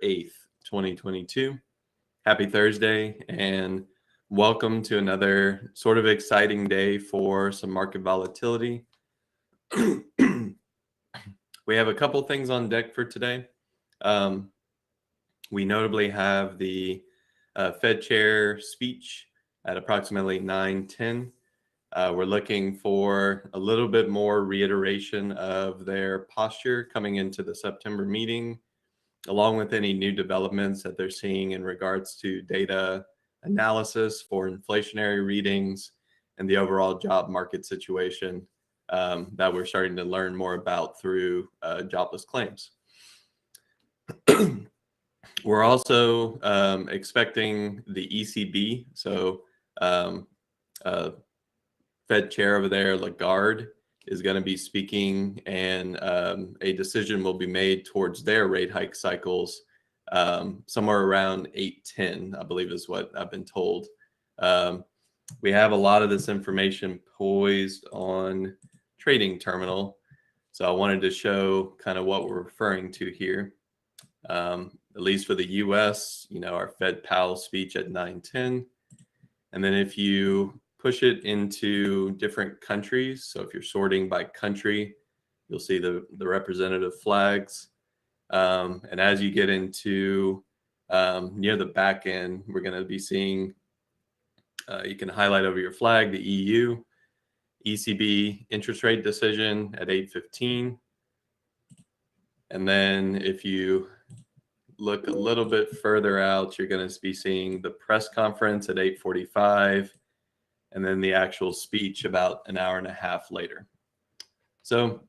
8th, 2022. Happy Thursday and welcome to another sort of exciting day for some market volatility. We have a couple things on deck for today. We notably have the Fed chair speech at approximately 9:10. We're looking for a little bit more reiteration of their posture coming into the September meeting, along with any new developments that they're seeing in regards to data analysis for inflationary readings and the overall job market situation that we're starting to learn more about through jobless claims. We're also expecting the ECB, so Fed chair over there, Lagarde, is going to be speaking, and a decision will be made towards their rate hike cycles somewhere around 8:10, I believe is what I've been told. We have a lot of this information poised on Trading Terminal, so I wanted to show kind of what we're referring to here. At least for the US, our Fed Powell speech at 9:10. And then if you push it into different countries, so if you're sorting by country, you'll see the representative flags. And as you get into near the back end, we're going to be seeing, you can highlight over your flag, the EU, ECB interest rate decision at 8:15. And then if you look a little bit further out, you're going to be seeing the press conference at 8:45, and then the actual speech about an hour and a half later. So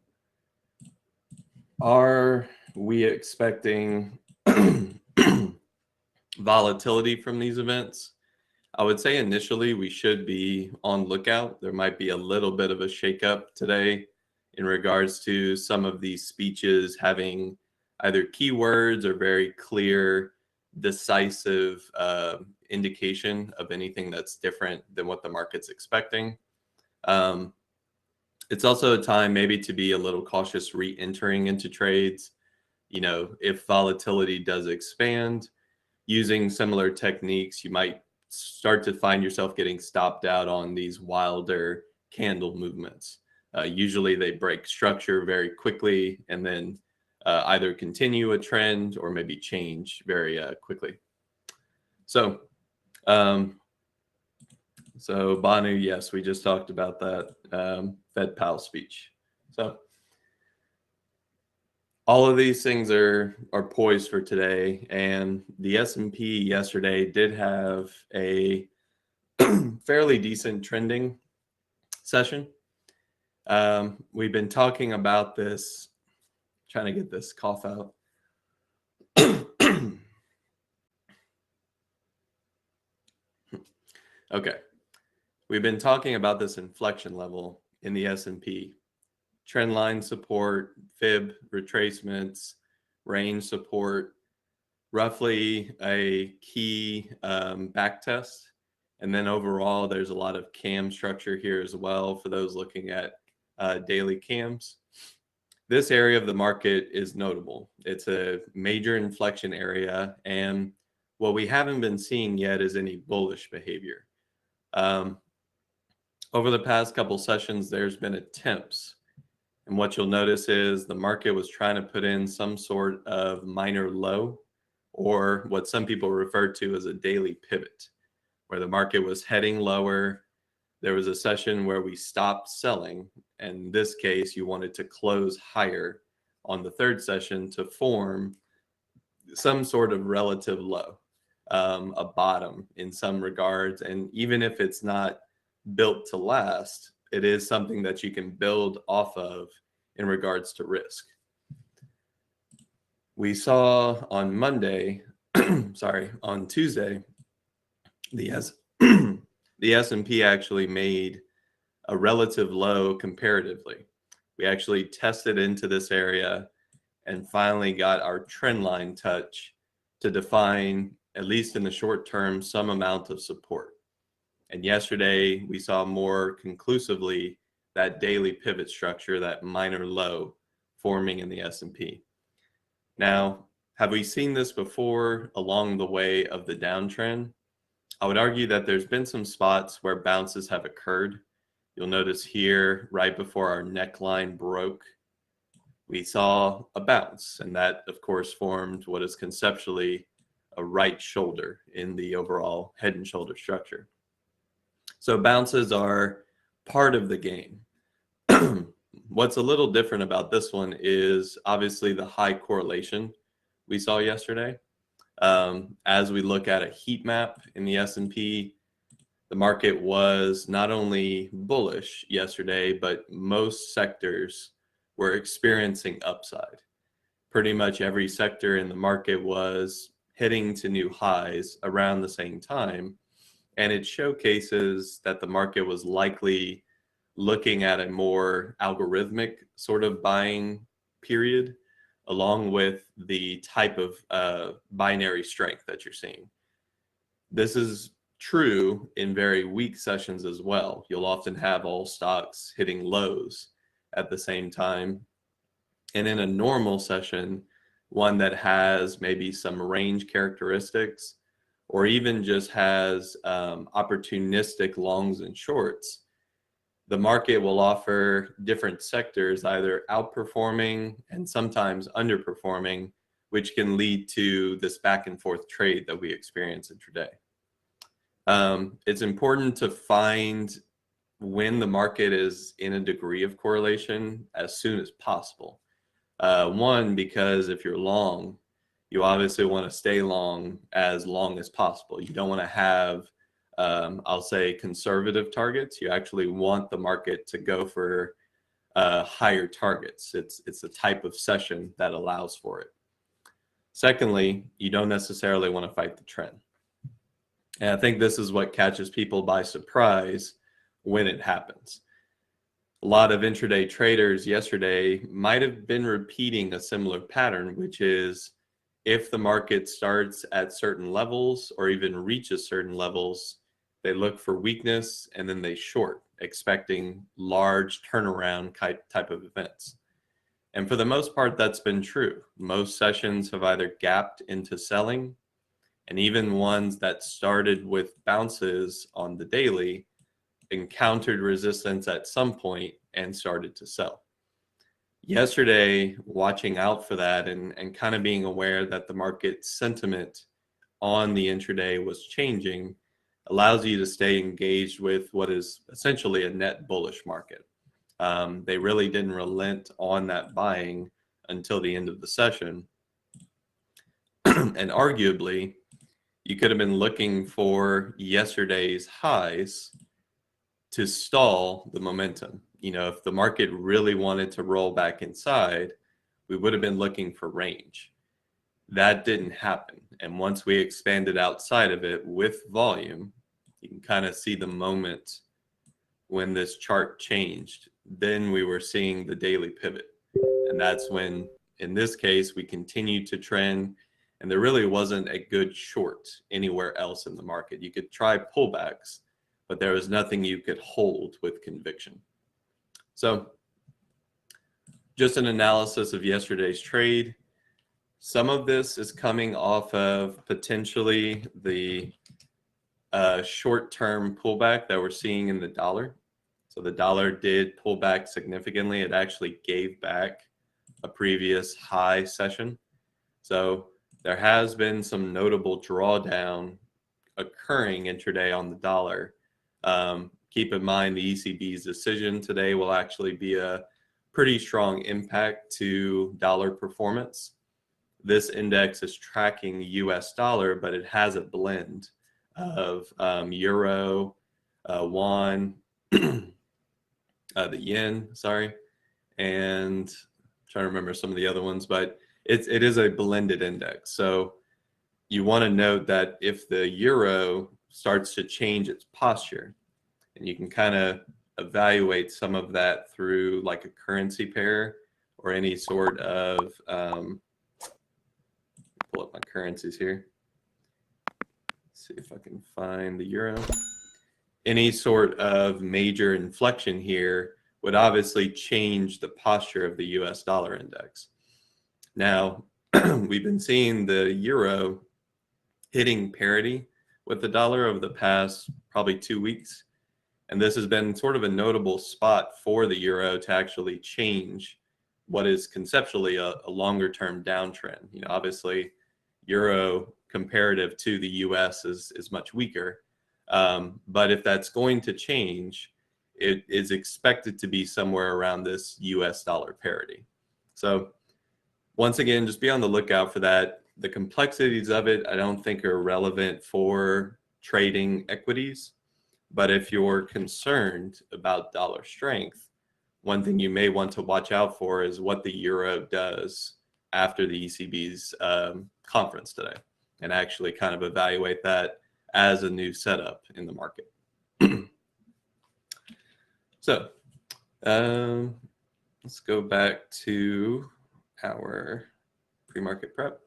are we expecting volatility from these events? I would say initially we should be on lookout. There might be a little bit of a shakeup today in regards to some of these speeches having either keywords or very clear, decisive indication of anything that's different than what the market's expecting. It's also a time maybe to be a little cautious re-entering into trades. If volatility does expand, using similar techniques, you might start to find yourself getting stopped out on these wilder candle movements. Usually they break structure very quickly and then either continue a trend or maybe change very quickly. So Banu, yes, we just talked about that Fed Powell speech. So all of these things are poised for today, and the S&P yesterday did have a fairly decent trending session. We've been talking about this, trying to get this cough out. Okay. We've been talking about this inflection level in the S&P. Trend line support, fib retracements, range support, roughly a key back test. And then overall, there's a lot of cam structure here as well for those looking at daily cams. This area of the market is notable. It's a major inflection area, and what we haven't been seeing yet is any bullish behavior. Over the past couple sessions, there's been attempts, and what you'll notice is the market was trying to put in some sort of minor low, or what some people refer to as a daily pivot, where the market was heading lower. There was a session where we stopped selling. In this case, you wanted to close higher on the third session to form some sort of relative low, a bottom in some regards. And even if it's not built to last, it is something that you can build off of in regards to risk. We saw on Monday, on Tuesday, the S&P actually made a relative low comparatively. We actually tested into this area and finally got our trend line touch to define, at least in the short term, some amount of support. And yesterday we saw more conclusively that daily pivot structure, that minor low forming in the S&P. Now, Have we seen this before along the way of the downtrend? I would argue that there's been some spots where bounces have occurred. You'll notice here, right before our neckline broke, we saw a bounce, and that, of course, formed what is conceptually a right shoulder in the overall head and shoulder structure. So bounces are part of the game. What's a little different about this one is obviously the high correlation we saw yesterday. As we look at a heat map in the S&P, the market was not only bullish yesterday, but most sectors were experiencing upside. Pretty much every sector in the market was hitting to new highs around the same time. And it showcases that the market was likely looking at a more algorithmic sort of buying period, along with the type of binary strength that you're seeing. This is true in very weak sessions as well. You'll often have all stocks hitting lows at the same time. And in a normal session, one that has maybe some range characteristics, or even just has opportunistic longs and shorts, the market will offer different sectors either outperforming and sometimes underperforming, which can lead to this back and forth trade that we experience intraday. It's important to find when the market is in a degree of correlation as soon as possible. One, because if you're long, you obviously want to stay long as possible. You don't want to have, I'll say, conservative targets. You actually want the market to go for higher targets. It's the type of session that allows for it. Secondly, you don't necessarily want to fight the trend. And I think this is what catches people by surprise when it happens. A lot of intraday traders yesterday might have been repeating a similar pattern, which is if the market starts at certain levels or even reaches certain levels, they look for weakness and then they short, expecting large turnaround type of events. And for the most part, that's been true. Most sessions have either gapped into selling, and even ones that started with bounces on the daily encountered resistance at some point and started to sell. Yesterday, watching out for that and kind of being aware that the market sentiment on the intraday was changing allows you to stay engaged with what is essentially a net bullish market. They really didn't relent on that buying until the end of the session. And arguably, you could have been looking for yesterday's highs to stall the momentum. You know, if the market really wanted to roll back inside, we would have been looking for range. That didn't happen. And once we expanded outside of it with volume, you can kind of see the moment when this chart changed. Then we were seeing the daily pivot. And that's when, in this case, we continued to trend. And there really wasn't a good short anywhere else in the market. You could try pullbacks, but there was nothing you could hold with conviction. So just an analysis of yesterday's trade. Some of this is coming off of potentially the short-term pullback that we're seeing in the dollar. So the dollar did pull back significantly. It actually gave back a previous high session. So there has been some notable drawdown occurring intraday on the dollar. Keep in mind the ECB's decision today will actually be a pretty strong impact to dollar performance. This index is tracking US dollar, but it has a blend of euro, won, the yen, and I'm trying to remember some of the other ones, but it is a blended index. So you want to note that if the euro starts to change its posture, and you can kind of evaluate some of that through like a currency pair or any sort of, pull up my currencies here. Let's see if I can find the euro. Any sort of major inflection here would obviously change the posture of the US dollar index. Now, we've been seeing the euro hitting parity with the dollar over the past probably 2 weeks. And this has been sort of a notable spot for the euro to actually change what is conceptually a longer term downtrend. Obviously, euro comparative to the US is much weaker. But if that's going to change, it is expected to be somewhere around this US dollar parity. So once again, just be on the lookout for that. The complexities of it, I don't think are relevant for trading equities. But if you're concerned about dollar strength, one thing you may want to watch out for is what the euro does after the ECB's conference today, and actually kind of evaluate that as a new setup in the market. So let's go back to our pre-market prep.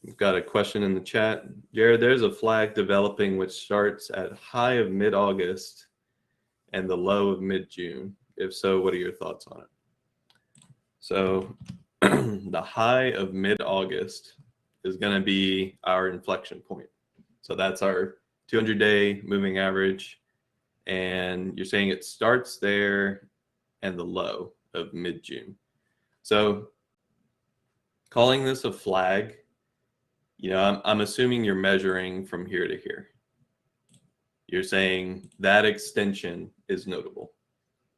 We've got a question in the chat. Jared, there's a flag developing which starts at high of mid-August and the low of mid-June. If so, what are your thoughts on it? So the high of mid-August is going to be our inflection point. So that's our 200-day moving average. And you're saying it starts there and the low of mid-June. So calling this a flag, I'm assuming you're measuring from here to here. You're saying that extension is notable.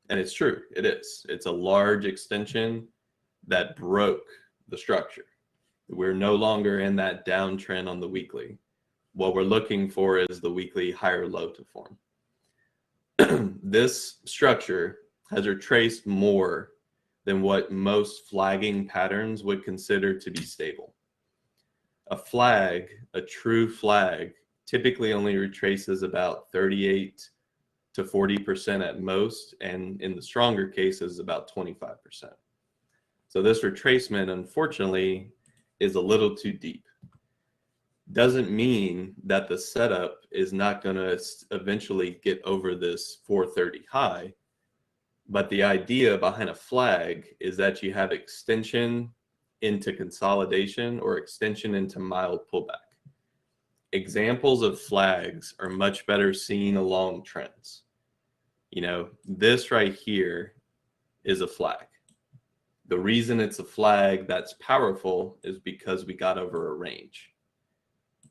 And it's true, it is. It's a large extension that broke the structure. We're no longer in that downtrend on the weekly. What we're looking for is the weekly higher low to form. This structure has retraced more than what most flagging patterns would consider to be stable. A flag, a true flag, typically only retraces about 38 to 40% at most, and in the stronger cases, about 25%. So this retracement, unfortunately, is a little too deep. Doesn't mean that the setup is not going to eventually get over this 430 high, but the idea behind a flag is that you have extension into consolidation or extension into mild pullback. Examples of flags are much better seen along trends. This right here is a flag. The reason it's a flag that's powerful is because we got over a range.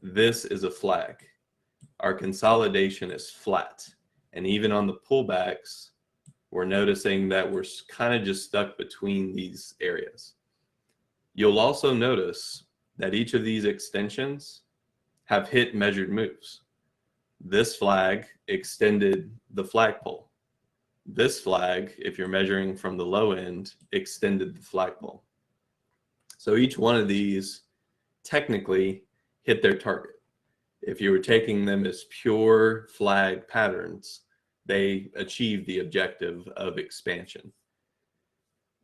This is a flag. Our consolidation is flat. And even on the pullbacks, we're noticing that we're kind of just stuck between these areas. You'll also notice that each of these extensions have hit measured moves. This flag extended the flagpole. This flag, if you're measuring from the low end, extended the flagpole. So each one of these technically hit their target. If you were taking them as pure flag patterns, they achieve the objective of expansion.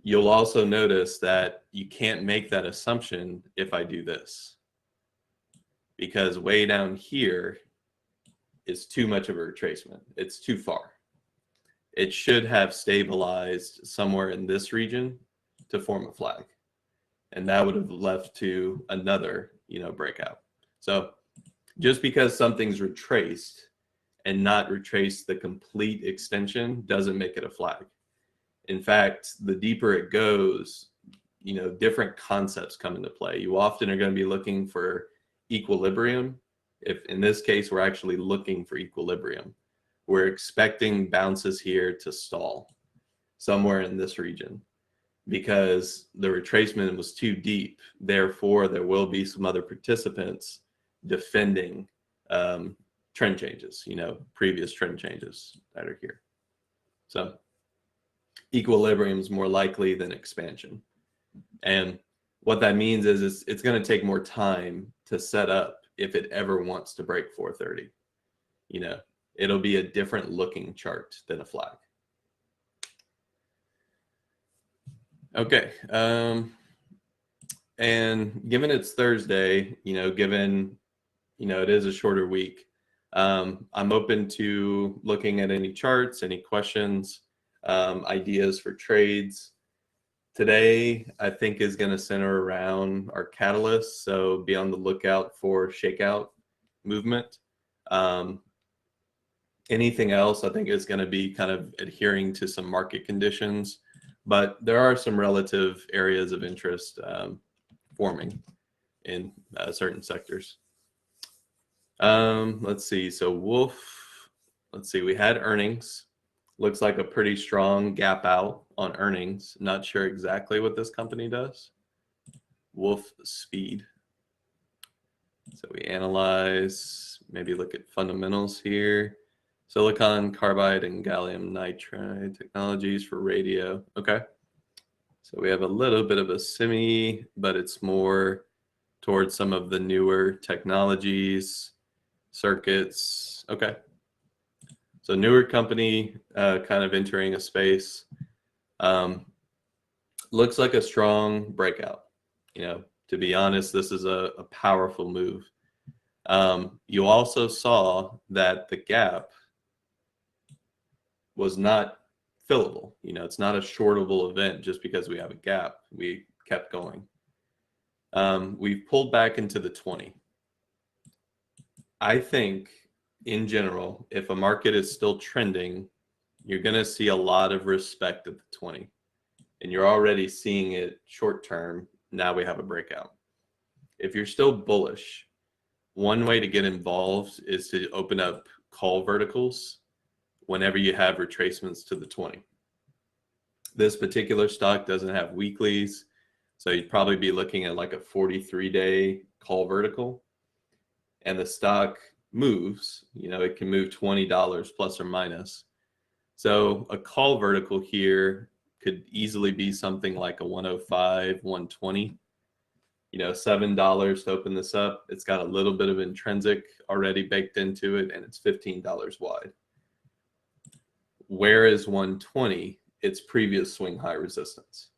You'll also notice that you can't make that assumption if I do this, because way down here is too much of a retracement. It's too far. It should have stabilized somewhere in this region to form a flag, and that would have left to another, breakout. So just because something's retraced and not retraced the complete extension doesn't make it a flag. In fact, the deeper it goes, different concepts come into play. You often are going to be looking for equilibrium. If in this case, we're actually looking for equilibrium. We're expecting bounces here to stall somewhere in this region because the retracement was too deep. Therefore, there will be some other participants defending trend changes, previous trend changes that are here. So equilibrium is more likely than expansion. And what that means is it's going to take more time to set up if it ever wants to break 430. It'll be a different looking chart than a flag. Okay. And given it's Thursday, given, it is a shorter week, I'm open to looking at any charts, any questions, ideas for trades. Today, I think is going to center around our catalyst. So be on the lookout for shakeout movement. Anything else, I think, is going to be kind of adhering to some market conditions, but there are some relative areas of interest forming in certain sectors. Let's see. So Wolf, let's see. We had earnings. Looks like a pretty strong gap out on earnings. Not sure exactly what this company does. Wolf Speed. So we analyze, maybe look at fundamentals here. Silicon carbide and gallium nitride technologies for radio. Okay. So we have a little bit of a semi, but it's more towards some of the newer technologies, circuits. Okay. So newer company kind of entering a space. Looks like a strong breakout. To be honest, this is a powerful move. You also saw that the gap was not fillable. It's not a shortable event just because we have a gap. We kept going. We've pulled back into the 20. I think in general, if a market is still trending, you're going to see a lot of respect at the 20. And you're already seeing it short term. Now we have a breakout. If you're still bullish, one way to get involved is to open up call verticals whenever you have retracements to the 20. This particular stock doesn't have weeklies, so you'd probably be looking at like a 43-day call vertical. And the stock moves, it can move $20 plus or minus. So a call vertical here could easily be something like a 105, 120. $7 to open this up. It's got a little bit of intrinsic already baked into it, and it's $15 wide. Where is 120? Its previous swing high resistance.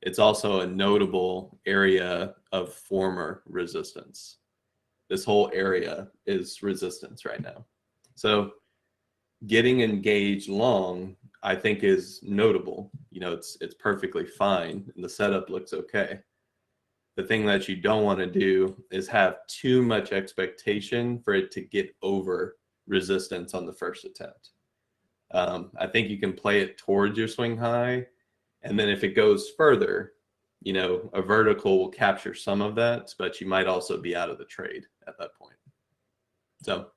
It's also a notable area of former resistance. This whole area is resistance right now. So getting engaged long, I think, is notable. It's perfectly fine, and the setup looks okay. The thing that you don't want to do is have too much expectation for it to get over resistance on the first attempt. I think you can play it towards your swing high, and then if it goes further, a vertical will capture some of that, but you might also be out of the trade at that point. So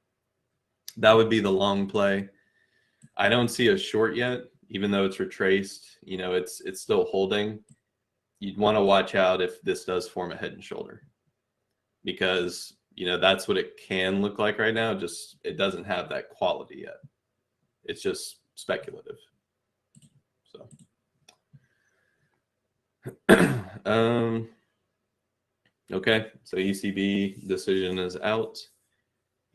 that would be the long play. I don't see a short yet, even though it's retraced. It's still holding. You'd want to watch out if this does form a head and shoulder, because that's what it can look like right now. Just it doesn't have that quality yet. It's just speculative. So okay, so ECB decision is out.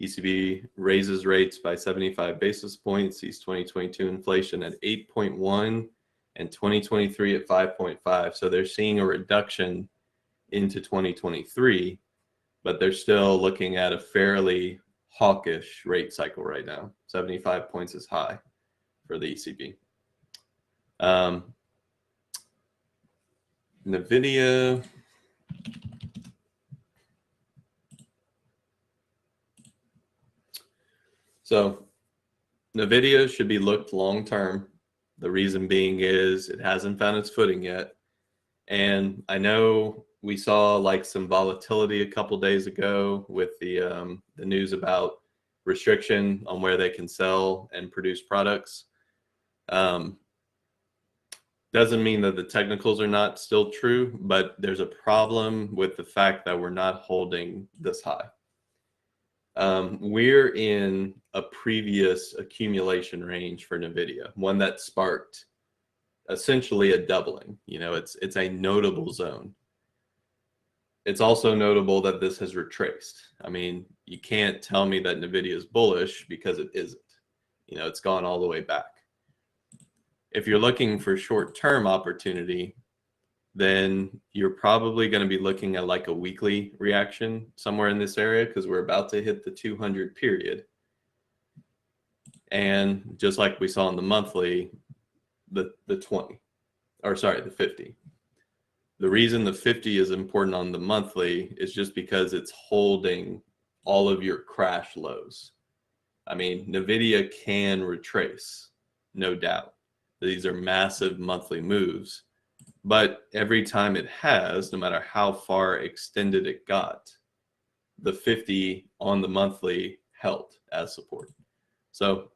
ECB raises rates by 75 basis points, sees 2022 inflation at 8.1 and 2023 at 5.5. So they're seeing a reduction into 2023, but they're still looking at a fairly hawkish rate cycle right now. 75 points is high for the ECB. NVIDIA. So NVIDIA should be looked long term. The reason being is it hasn't found its footing yet. And I know we saw like some volatility a couple days ago with the news about restriction on where they can sell and produce products. Doesn't mean that the technicals are not still true, but there's a problem with the fact that we're not holding this high. We're in a previous accumulation range for NVIDIA, one that sparked essentially a doubling. It's a notable zone. It's also notable that this has retraced. I mean, you can't tell me that NVIDIA is bullish because it isn't. It's gone all the way back. If you're looking for short-term opportunity, then you're probably going to be looking at like a weekly reaction somewhere in this area, because we're about to hit the 200 period. And just like we saw in the monthly, the 20. or sorry, the 50. The reason the 50 is important on the monthly is just because it's holding all of your crash lows. I mean, NVIDIA can retrace, no doubt. These are massive monthly moves. But every time it has, no matter how far extended it got, the 50 on the monthly held as support. So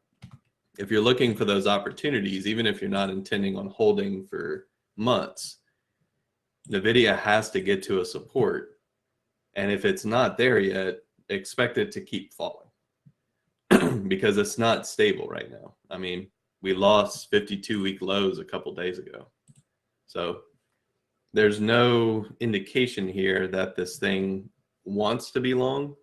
if you're looking for those opportunities, even if you're not intending on holding for months, NVIDIA has to get to a support. And if it's not there yet, expect it to keep falling because it's not stable right now. I mean, we lost 52-week lows a couple days ago. So there's no indication here that this thing wants to be long.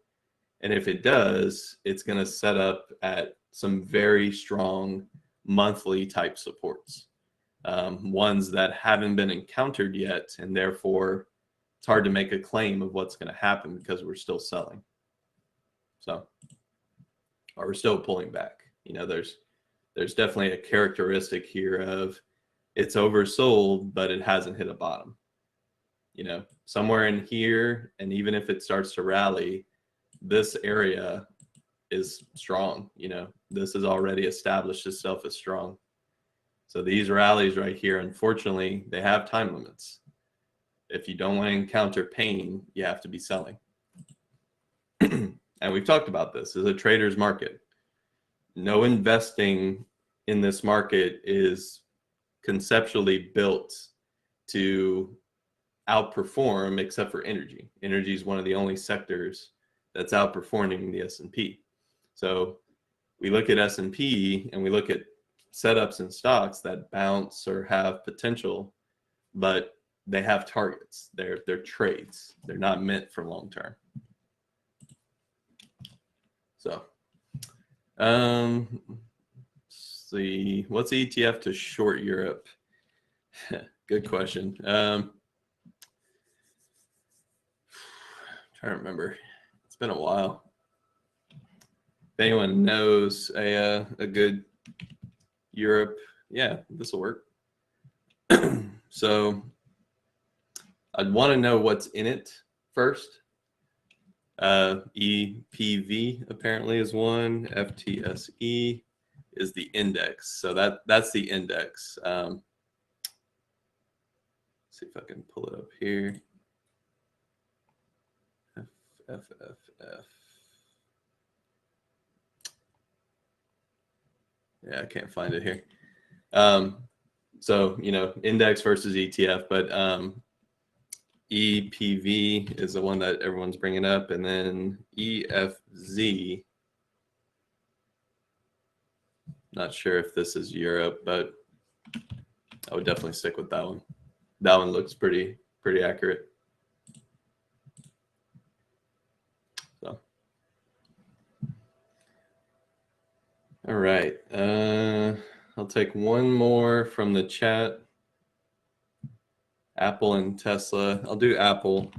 And if it does, it's going to set up at some very strong monthly type supports, ones that haven't been encountered yet. And therefore, it's hard to make a claim of what's going to happen because we're still selling. So, or we're still pulling back. You know, there's definitely a characteristic here of it's oversold, but it hasn't hit a bottom. You know, somewhere in here, and even if it starts to rally, this area is strong. You know, this has already established itself as strong. So these rallies right here, unfortunately, they have time limits. If you don't want to encounter pain, you have to be selling. And we've talked about this as a trader's market. No investing in this market is conceptually built to outperform except for energy. Energy is one of the only sectors that's outperforming the S&P. So we look at S&P and we look at setups and stocks that bounce or have potential, but they have targets. They're trades. They're not meant for long term. So, let's see, what's the ETF to short Europe? Good question. Trying to remember. It's been a while. If anyone knows a good Europe, yeah, this will work. So I'd want to know what's in it first. EPV apparently is one. FTSE is the index. So that's the index. Let's see if I can pull it up here. FFF. Yeah, I can't find it here. So, you know, index versus ETF, but EPV is the one that everyone's bringing up, and then EFZ. Not sure if this is Europe, but I would definitely stick with that one. That one looks pretty accurate. So, all right. I'll take one more from the chat. Apple and Tesla. I'll do Apple.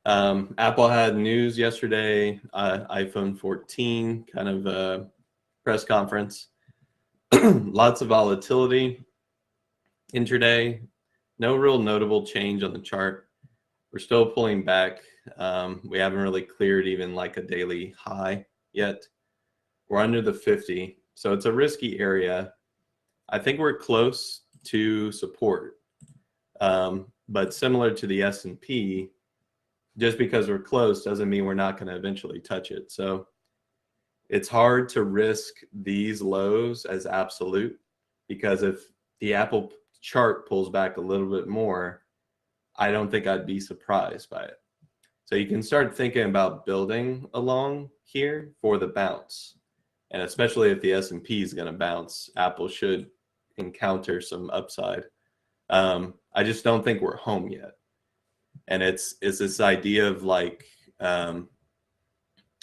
Apple had news yesterday, iPhone 14 kind of a press conference. Lots of volatility intraday. No real notable change on the chart. We're still pulling back. We haven't really cleared even like a daily high yet. We're under the 50. So it's a risky area. I think we're close to support. But similar to the S&P, just because we're close doesn't mean we're not going to eventually touch it. So it's hard to risk these lows as absolute, because if the Apple chart pulls back a little bit more, I don't think I'd be surprised by it. So you can start thinking about building along here for the bounce. And especially if the S&P is going to bounce, Apple should encounter some upside. I just don't think we're home yet. And it's this idea of like,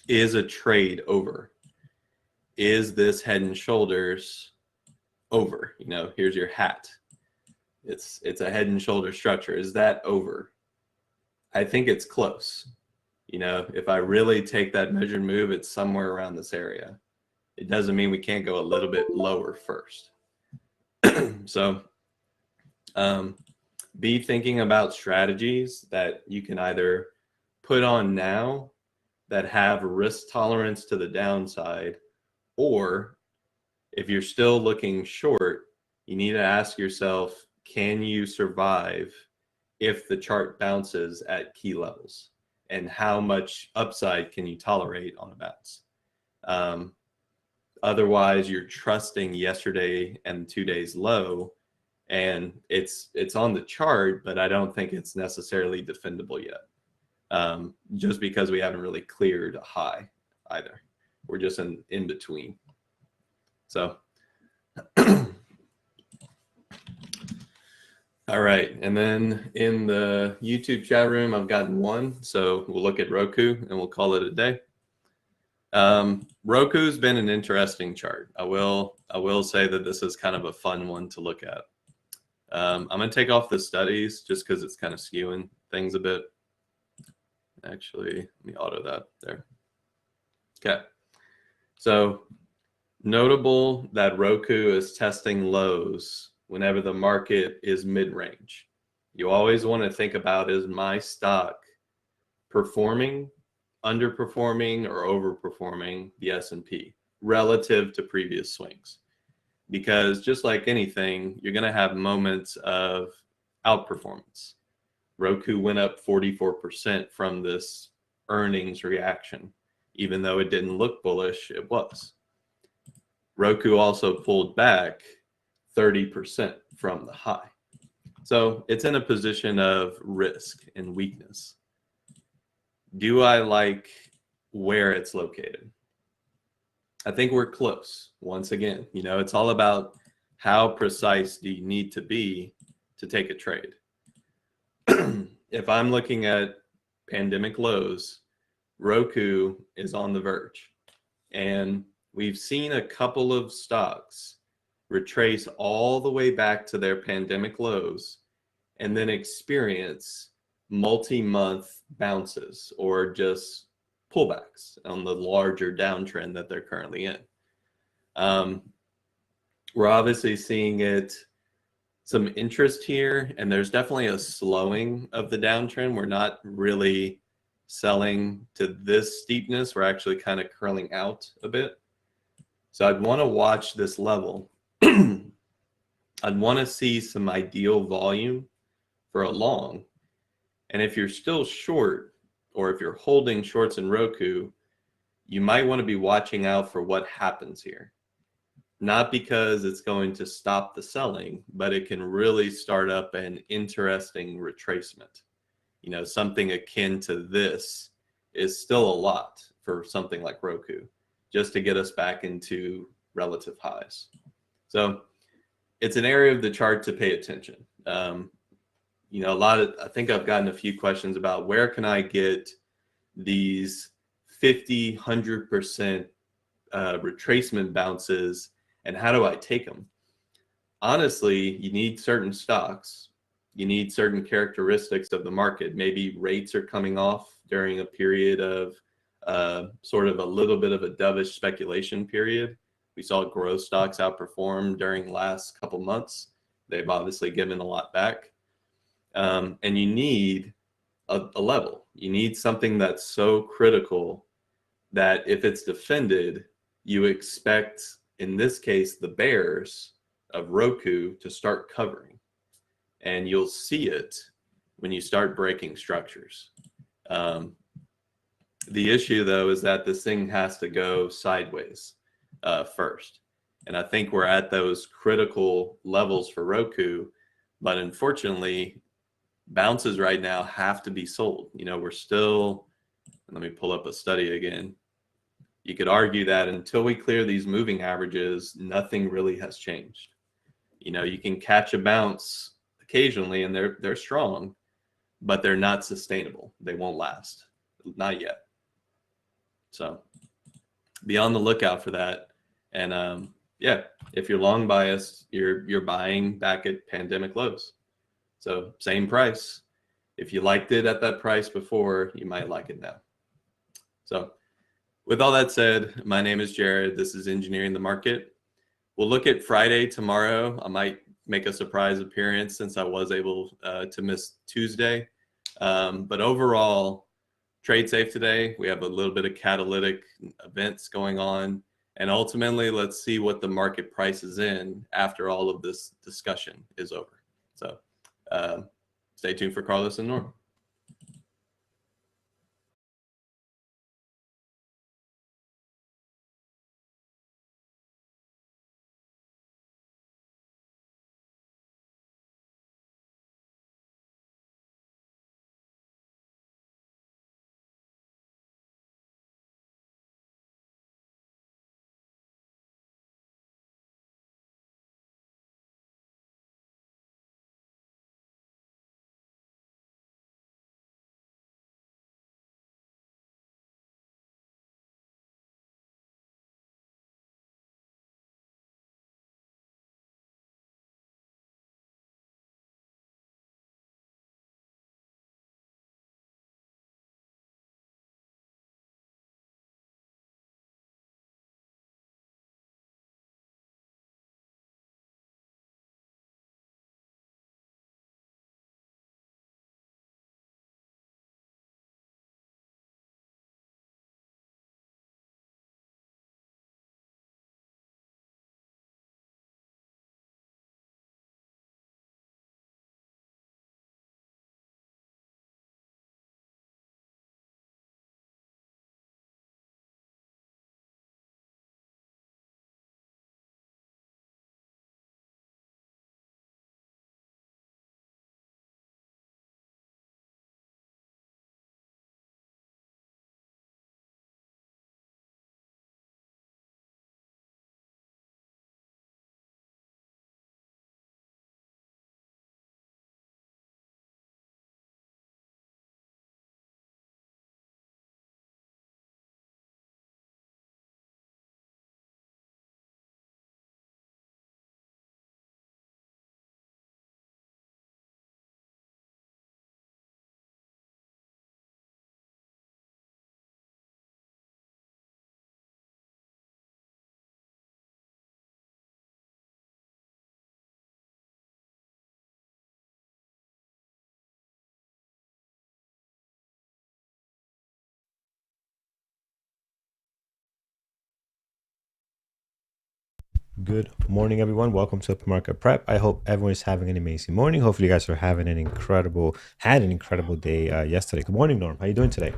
is a trade over? Is this head and shoulders over? You know, here's your hat. It's a head and shoulder structure. Is that over? I think it's close. You know, if I really take that measured move, it's somewhere around this area. It doesn't mean we can't go a little bit lower first. So Be thinking about strategies that you can either put on now that have risk tolerance to the downside, or if you're still looking short, you need to ask yourself, can you survive if the chart bounces at key levels? And how much upside can you tolerate on a bounce? Otherwise, you're trusting yesterday and 2 days low, and it's on the chart, but I don't think it's necessarily defendable yet. Just because we haven't really cleared a high either. We're just in between. So, all right. And then in the YouTube chat room, I've gotten one. So we'll look at Roku and we'll call it a day. Roku's been an interesting chart. I will say that this is kind of a fun one to look at. I'm going to take off the studies just because it's kind of skewing things a bit. Actually, let me auto that there. Okay. So notable that Roku is testing lows whenever the market is mid-range. You always want to think about, is my stock performing, underperforming, or overperforming the S&P relative to previous swings? Because just like anything, you're going to have moments of outperformance. Roku went up 44% from this earnings reaction. Even though it didn't look bullish, it was. Roku also pulled back 30% from the high. So it's in a position of risk and weakness. Do I like where it's located? I think we're close. Once again, it's all about how precise do you need to be to take a trade. If I'm looking at pandemic lows, Roku is on the verge. And we've seen a couple of stocks retrace all the way back to their pandemic lows and then experience multi-month bounces or just pullbacks on the larger downtrend that they're currently in. We're obviously seeing some interest here, and there's definitely a slowing of the downtrend. We're not really selling to this steepness. We're actually kind of curling out a bit. So I'd want to watch this level. I'd want to see some ideal volume for a long. And if you're still short, or if you're holding shorts in Roku, you might want to be watching out for what happens here. Not because it's going to stop the selling, but it can really start up an interesting retracement. Something akin to this is still a lot for something like Roku, just to get us back into relative highs. So it's an area of the chart to pay attention. I think I've gotten a few questions about where can I get these 50, 100% retracement bounces, and how do I take them? Honestly, you need certain stocks. You need certain characteristics of the market. Maybe rates are coming off during a period of sort of a little bit of a dovish speculation period. We saw growth stocks outperform during the last couple months. They've obviously given a lot back. And you need a level. You need something that's so critical that if it's defended, you expect, in this case, the bears of Roku to start covering. And you'll see it when you start breaking structures. The issue, though, is that this thing has to go sideways first. And I think we're at those critical levels for Roku. But unfortunately, bounces right now have to be sold. We're still, let me pull up a study again. You could argue that until we clear these moving averages, nothing really has changed. You can catch a bounce occasionally and they're strong, but they're not sustainable. They won't last. Not yet. So be on the lookout for that. And if you're long biased, you're buying back at pandemic lows. So same price. If you liked it at that price before, you might like it now. So with all that said, my name is Jared. This is Engineering the Market. We'll look at Friday tomorrow. I might make a surprise appearance since I was able to miss Tuesday. But overall, trade safe today. We have a little bit of catalytic events going on. And ultimately, let's see what the market prices in after all of this discussion is over. So stay tuned for Carlos and Norm. Good morning, everyone. Welcome to PreMarket Prep. I hope everyone is having an amazing morning. Hopefully, you guys are having an incredible day yesterday. Good morning, Norm. How you doing today?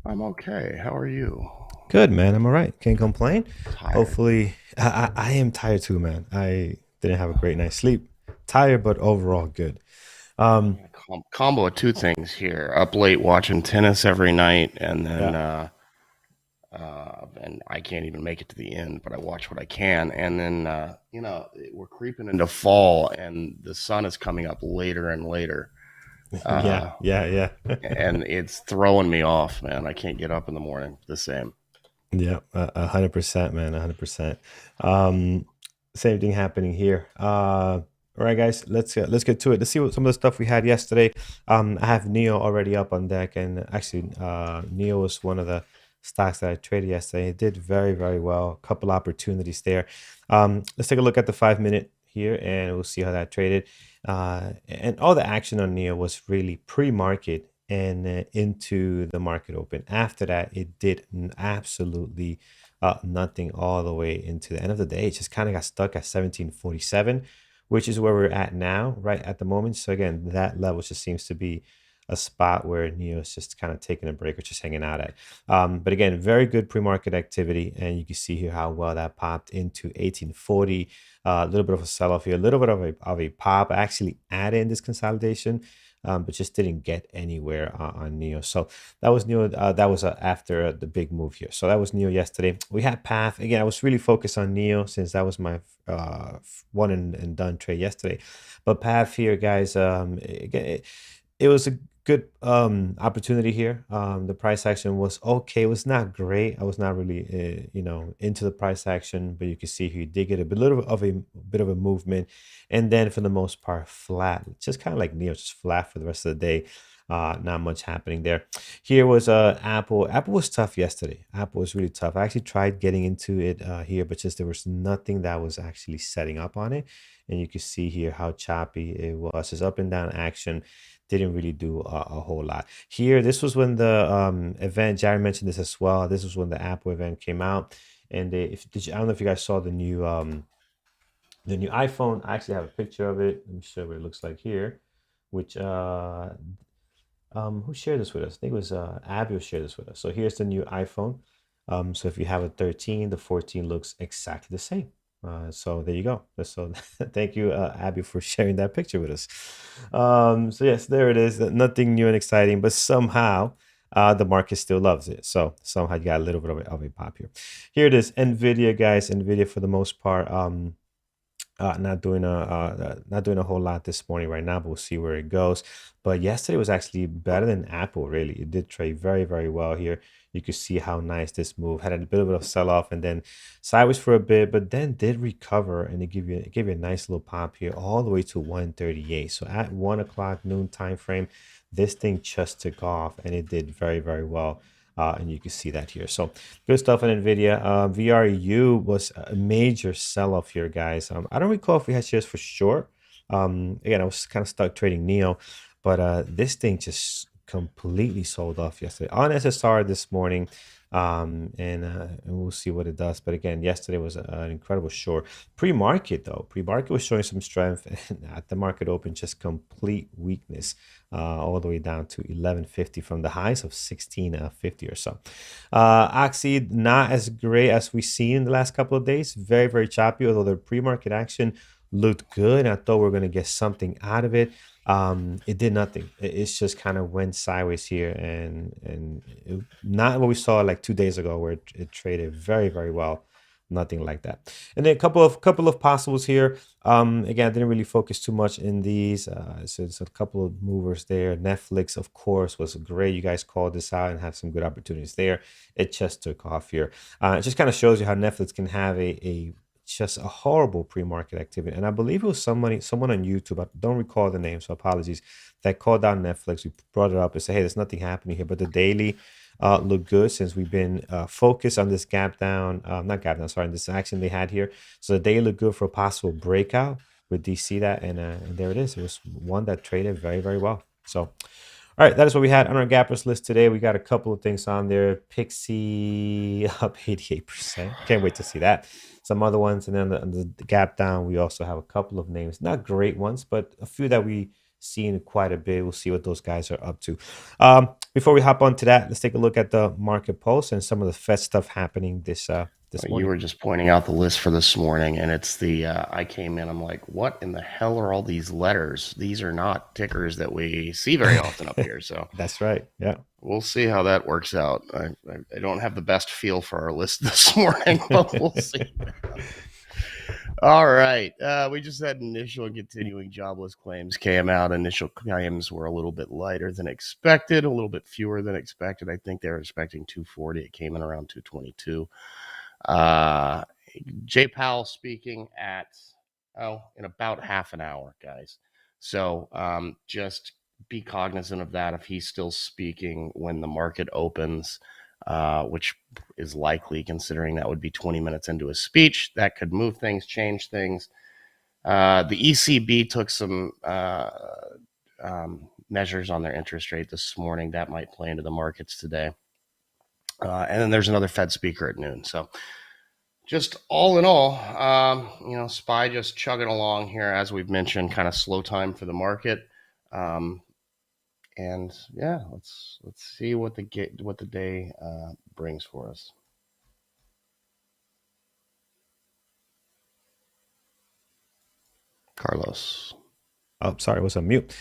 I'm okay. How are you? Good, man. I'm all right. Can't complain. Tired. Hopefully, I am tired too, man. I didn't have a great night's sleep. Tired, but overall good. Um, Combo of two things here. Up late watching tennis every night, and then yeah, and I can't even make it to the end, but I watch what I can. And then we're creeping into fall, and the sun is coming up later and later. yeah, Uh, yeah. and it's throwing me off, man. I can't get up in the morning the same. Yeah, 100%, man, 100%. Um, Same thing happening here. All right, guys, let's get to it. Let's see what some of the stuff we had yesterday. I have Neo already up on deck, and actually, Neo was one of the stocks that I traded yesterday. It did very, very well. A couple opportunities there. Let's take a look at the 5 minute here, and we'll see how that traded. And all the action on Neo was really pre-market and into the market open. After that, it did absolutely nothing all the way into the end of the day. It just kind of got stuck at 1747, which is where we're at now, right at the moment. So again, that level just seems to be a spot where Neo is just kind of taking a break or just hanging out at. But again, very good pre-market activity, and you can see here how well that popped into 1840. A little bit of a sell-off here, a little bit of a pop. I actually added in this consolidation, but just didn't get anywhere on Neo. So that was Neo. That was after the big move here. So that was Neo yesterday. We had Path again. I was really focused on Neo since that was my one and done trade yesterday. But Path here, guys. Again, it was a good opportunity here. The price action was okay. It was not great. I was not really into the price action, but you can see here you did get a bit of a movement, and then for the most part flat, just kind of like Neo, just flat for the rest of the day. Not much happening there. Here was Apple. Apple was tough yesterday. Apple was really tough. I actually tried getting into it here, but just there was nothing that was actually setting up on it. And you can see here how choppy it was. It's up and down action. Didn't really do a whole lot. Here, this was when the event, Jerry mentioned this as well. This was when the Apple event came out. And I don't know if you guys saw the new iPhone. I actually have a picture of it. Let me show you what it looks like here, which who shared this with us? I think it was Abby who shared this with us. So here's the new iPhone. So if you have a 13, the 14 looks exactly the same. So there you go. So thank you, Abby, for sharing that picture with us. So yes, there it is. Nothing new and exciting, but somehow the market still loves it. So somehow you got a little bit of a pop here. Here it is, Nvidia, guys. Nvidia for the most part. Not doing a whole lot this morning right now, but we'll see where it goes. But yesterday was actually better than Apple. Really, it did trade very, very well here. You could see how nice this move had a bit of a sell off and then sideways for a bit, but then did recover and it gave you a nice little pop here all the way to 138. So at 1 o'clock noon time frame, this thing just took off and it did very, very well. And you can see that here. So good stuff on NVIDIA. VRU was a major sell-off here, guys. I don't recall if we had shares for short. Again, I was kind of stuck trading NEO, but this thing just completely sold off yesterday on SSR this morning. And we'll see what it does. But again, yesterday was an incredible short. Pre-market though, pre-market was showing some strength, and at the market open, just complete weakness, all the way down to 1150 from the highs of 1650 or so. Oxy not as great as we see in the last couple of days. Very, very choppy. Although the pre-market action looked good, and I thought we were going to get something out of it. It did nothing. It's just kind of went sideways here, and not what we saw like 2 days ago, where it traded very, very well. Nothing like that. And then a couple of possibles here. Again, I didn't really focus too much in these. So it's a couple of movers there. Netflix, of course, was great. You guys called this out and had some good opportunities there. It just took off here. It just kind of shows you how Netflix can have a just a horrible pre-market activity. And I believe it was someone on YouTube, I don't recall the name, so apologies, that called out Netflix. We brought it up and said, hey, there's nothing happening here, but the daily looked good since we've been focused on this gap down, not gap down, sorry, this action they had here. So the daily looked good for a possible breakout. With DC that, and there it is. It was one that traded very, very well. So all right, that is what we had on our gappers list today. We got a couple of things on there. Pixie up 88%. Can't wait to see that. Some other ones, and then the gap down, we also have a couple of names. Not great ones, but a few that we seen quite a bit. We'll see what those guys are up to. Before we hop on to that, let's take a look at the market pulse and some of the Fed stuff happening this morning. You were just pointing out the list for this morning, and it's the I came in, I'm like, what in the hell are all these letters? These are not tickers that we see very often up here. So that's right. Yeah, we'll see how that works out. I don't have the best feel for our list this morning, but we'll see. All right. We just had initial and continuing jobless claims came out. Initial claims were a little bit lighter than expected, a little bit fewer than expected. I think they were expecting 240. It came in around 222. Jay Powell speaking in about half an hour, guys. So just be cognizant of that if he's still speaking when the market opens, which is likely considering that would be 20 minutes into his speech. That could move things, change things. The ECB took some measures on their interest rate this morning. That might play into the markets today. And then there's another Fed speaker at noon. So just all in all, SPY just chugging along here, as we've mentioned, kind of slow time for the market. And yeah, let's see what the day brings for us. Carlos. Oh, sorry, I was on mute.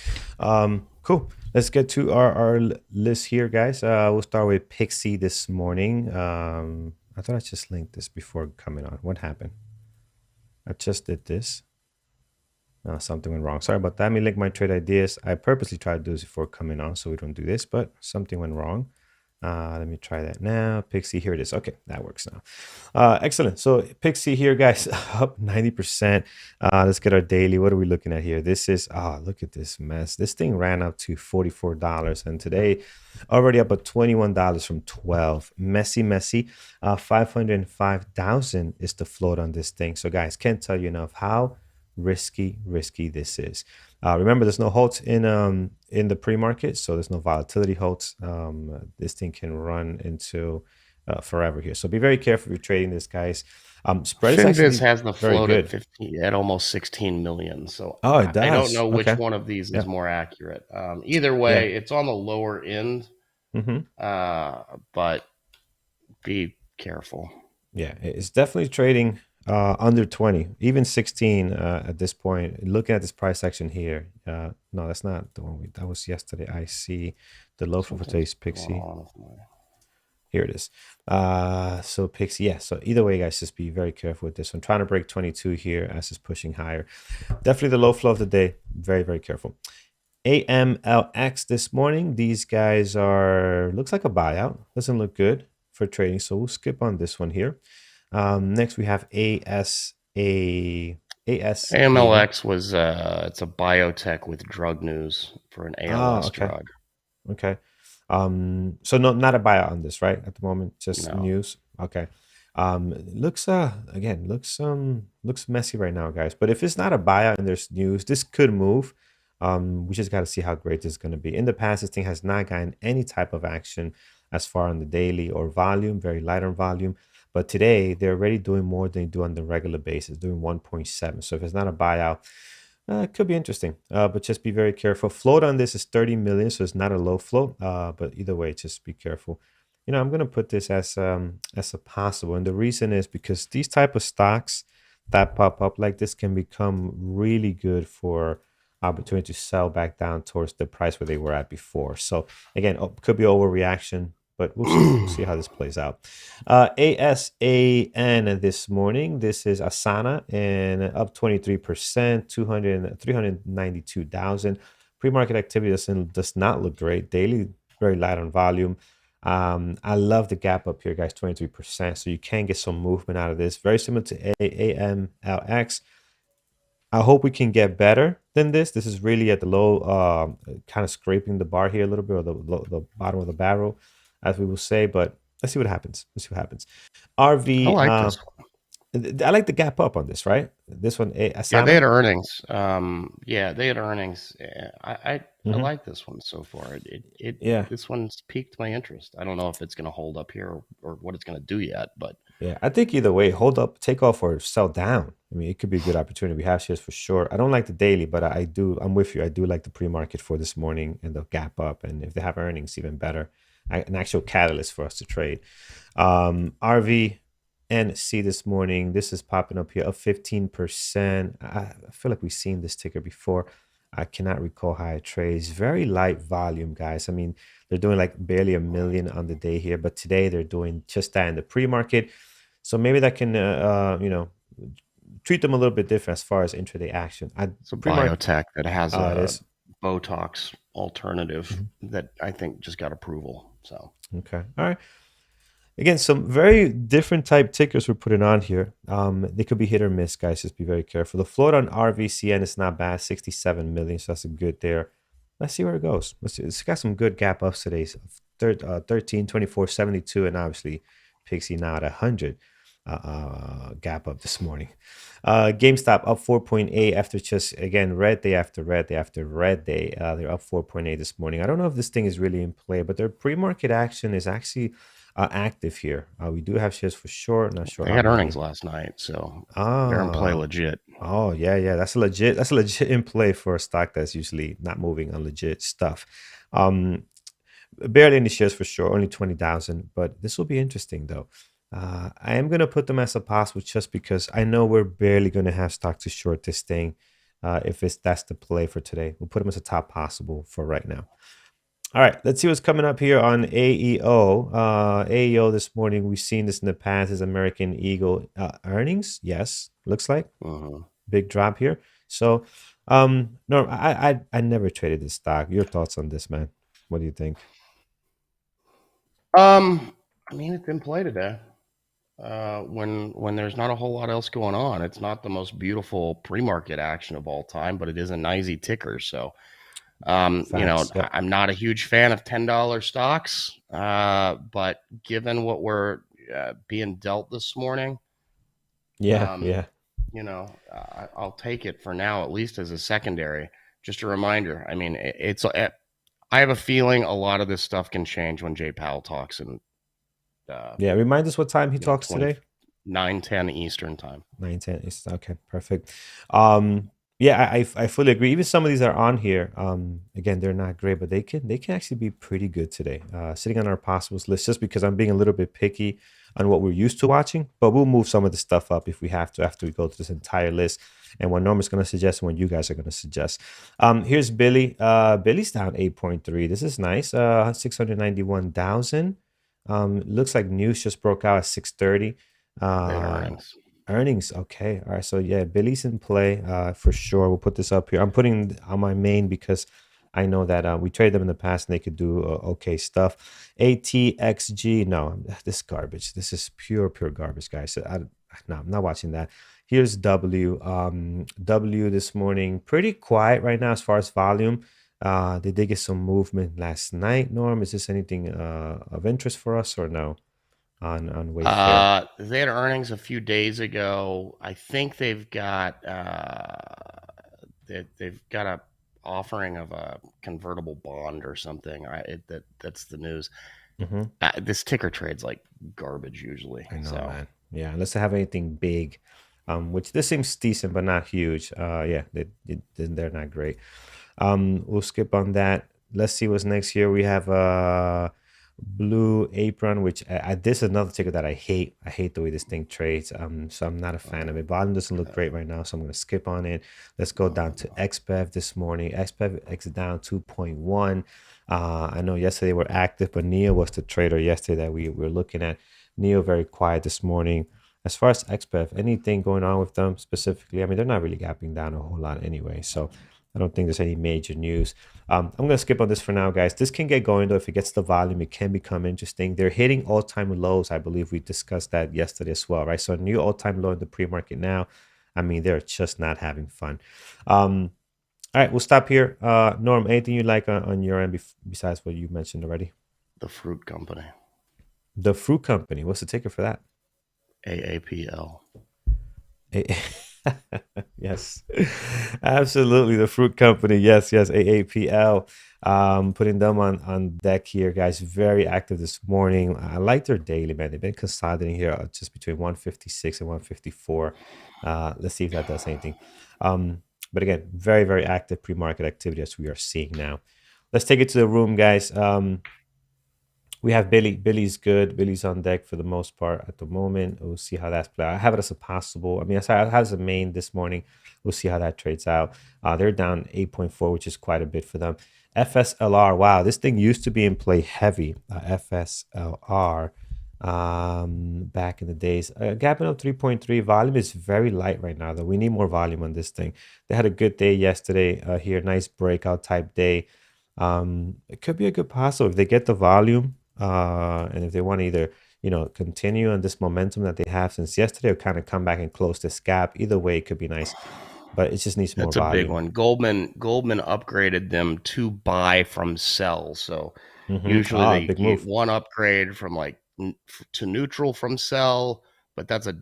Cool. Let's get to our list here, guys. We'll start with Pixie this morning. I thought I just linked this before coming on. What happened? I just did this. Something went wrong. Sorry about that. Let me link my trade ideas. I purposely tried to do this before coming on so we don't do this, but something went wrong. Let me try that now. Pixie, here it is. Okay, that works now. Excellent. So Pixie here, guys, up 90%. Let's get our daily. What are we looking at here? This is, look at this mess. This thing ran up to $44, and today already up at $21 from 12. Messy, messy. 505,000 is the float on this thing. So guys, can't tell you enough how risky this is. Remember, there's no halts in the pre-market, so there's no volatility halts. This thing can run into forever here, so be very careful if you're trading this, guys. Spread is Finviz actually has the very float at good. 15 at almost 16 million. So Oh, it I don't does. know which Okay. one of these Yeah. is more accurate. Either way, it's on the lower end, but be careful. Yeah, it's definitely trading under 20, even 16 at this point. Looking at this price action here, no, that's not the one that was yesterday. I see the low for today's Pixie. Here it is. So Pixie, yeah. So either way, guys, just be very careful with this one. Trying to break 22 here as it's pushing higher. Definitely the low flow of the day. Very, very careful. AMLX this morning. These guys are, looks like a buyout. Doesn't look good for trading. So we'll skip on this one here. Next we have AMLX was it's a biotech with drug news for an ALS drug. Okay. So not a buyout on this, right? At the moment, just news. Okay. Looks messy right now, guys. But if it's not a buyout and there's news, this could move. We just got to see how great this is going to be. In the past, this thing has not gotten any type of action as far on the daily or volume, very light on volume. But today, they're already doing more than they do on the regular basis, doing 1.7. So if it's not a buyout, it could be interesting, but just be very careful. Float on this is 30 million, so it's not a low float. But either way, just be careful. I'm going to put this as a possible, and the reason is because these type of stocks that pop up like this can become really good for opportunity to sell back down towards the price where they were at before. So again, could be overreaction, but we'll see. We'll see how this plays out. ASAN this morning. This is Asana and up 23%, 392,000. Pre-market activity does not look great. Daily, very light on volume. I love the gap up here, guys, 23%. So you can get some movement out of this. Very similar to AMLX. I hope we can get better than this. This is really at the low, kind of scraping the bar here a little bit, or the bottom of the barrel, as we will say. But let's see what happens. RV. I like this one. I like the gap up on this, right? This one, Asana? Yeah, they had earnings. They had earnings. I like this one so far. This one's piqued my interest. I don't know if it's going to hold up here or what it's going to do yet, but yeah, I think either way, hold up, take off, or sell down. I mean, it could be a good opportunity. We have shares for sure. I don't like the daily, but I'm with you. I do like the pre-market for this morning and the gap up. And if they have earnings, even better. An actual catalyst for us to trade. RV and C this morning. This is popping up here up 15%. I feel like we've seen this ticker before. I cannot recall how it trades. Very light volume, guys. I mean, they're doing like barely a million on the day here, but today they're doing just that in the pre-market. So maybe that can, treat them a little bit different as far as intraday action. It's a biotech that has a Botox alternative that I think just got approval. So okay, all right. Again, some very different type tickers we're putting on here. They could be hit or miss, guys. Just be very careful. The float on RVCN is not bad, 67 million, so that's a good there. Let's see where it goes. It's got some good gap ups today. 13, 24, 72, and obviously Pixie now at 100. Gap up this morning. GameStop up 4.8 after just, again, red day after red day after red day. They're up 4.8 this morning. I don't know if this thing is really in play, but their pre-market action is actually active here. We do have shares for sure. Not sure. They had earnings last night, so they're in play legit. Oh yeah. That's a legit in play for a stock that's usually not moving on legit stuff. Barely any shares for sure, only 20,000. But this will be interesting though. I am going to put them as a possible just because I know we're barely going to have stock to short this thing. If that's the play for today, we'll put them as a top possible for right now. All right, let's see what's coming up here on AEO. AEO this morning, we've seen this in the past, is American Eagle earnings. Yes, looks like big drop here. So, no, I never traded this stock. Your thoughts on this, man? What do you think? I mean, it's in play today. When there's not a whole lot else going on, it's not the most beautiful pre-market action of all time, but it is a nicey ticker. So, Facts. Yep. I'm not a huge fan of $10 stocks, but given what we're being dealt this morning, Yeah. um, Yeah. I'll take it for now, at least as a secondary. Just a reminder. I mean, I have a feeling a lot of this stuff can change when Jay Powell talks in Yeah. Remind us what time he talks 20, today. 9:10 Eastern time. 9:10 is okay, perfect. Yeah, I fully agree. Even some of these are on here. Again, they're not great, but they can actually be pretty good today. Sitting on our possibles list, just because I'm being a little bit picky on what we're used to watching, but we'll move some of the stuff up if we have to after we go through this entire list and what Norm is going to suggest and what you guys are going to suggest. Here's Billy. Billy's down 8.3. This is nice. 691,000. Looks like news just broke out at 6:30. Earnings. Okay. All right. So yeah, Billy's in play for sure. We'll put this up here. I'm putting on my main because I know that we traded them in the past and they could do okay stuff. ATXG. No, this garbage. This is pure garbage, guys. No, I'm not watching that. Here's W. W this morning, pretty quiet right now as far as volume. They did get some movement last night. Norm, is this anything of interest for us or no? On Wayfair. They had earnings a few days ago. I think they've got a offering of a convertible bond or something. That's the news. Mm-hmm. This ticker trades like garbage usually. I know, man. Yeah, unless they have anything big, which this seems decent but not huge. Yeah, they're not great. We'll skip on that. Let's see what's next here. We have Blue Apron, which this is another ticker that I hate. I hate the way this thing trades. So I'm not a fan of it. Volume doesn't look great right now, so I'm going to skip on it. Let's go down to XBEV this morning. XBEV X down 2.1. I know yesterday we're active, but Neo was the trader yesterday that we were looking at. Neo very quiet this morning. As far as XBEV, anything going on with them specifically? I mean, they're not really gapping down a whole lot anyway, so I don't think there's any major news. I'm going to skip on this for now, guys. This can get going, though. If it gets the volume, it can become interesting. They're hitting all-time lows. I believe we discussed that yesterday as well, right? So a new all-time low in the pre-market now. I mean, they're just not having fun. All right, we'll stop here. Norm, anything you like on your end besides what you mentioned already? The fruit company. The fruit company. What's the ticker for that? AAPL. Yes, absolutely. The fruit company. Yes, AAPL. Putting them on deck here, guys. Very active this morning. I like their daily, man. They've been consolidating here just between 156 and 154. Let's see if that does anything. But again, very active pre-market activity as we are seeing now. Let's take it to the room, guys. We have Billy. Billy's good. Billy's on deck for the most part at the moment. We'll see how that's played. I have it as a possible. I mean, I have it as a main this morning. We'll see how that trades out. They're down 8.4, which is quite a bit for them. FSLR. Wow, this thing used to be in play heavy. FSLR. Back in the days. Gapping up 3.3. Volume is very light right now, though. We need more volume on this thing. They had a good day yesterday here. Nice breakout type day. It could be a good possible if they get the volume. And if they want to either, continue on this momentum that they have since yesterday or kind of come back and close this gap, either way, it could be nice. But it just needs more volume. That's a big one. Goldman upgraded them to buy from sell. So usually they get one upgrade from to neutral from sell, but that's a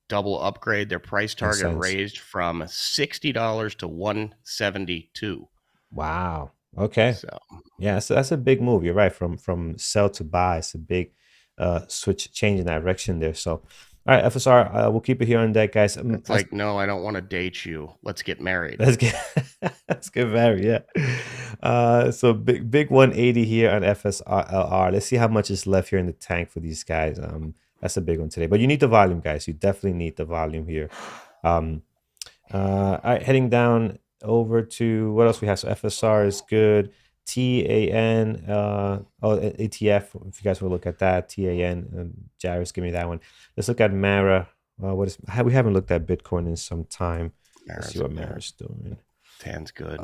double upgrade. Their price target raised from $60 to $172. Wow. Okay. So yeah, so that's a big move. You're right. From sell to buy, it's a big change in direction there. So, all right, FSR, we'll keep it here on deck, guys. It's like, no, I don't want to date you. Let's get married. Let's get married. Yeah. So big 180 here on FSR. Let's see how much is left here in the tank for these guys. That's a big one today. But you need the volume, guys. You definitely need the volume here. All right, heading down over to what else we have. So FSR is good. TAN, ATF. If you guys will look at that, TAN. Jairus, give me that one. Let's look at Mara. We haven't looked at Bitcoin in some time. Let's see what Mara's doing. TAN's good.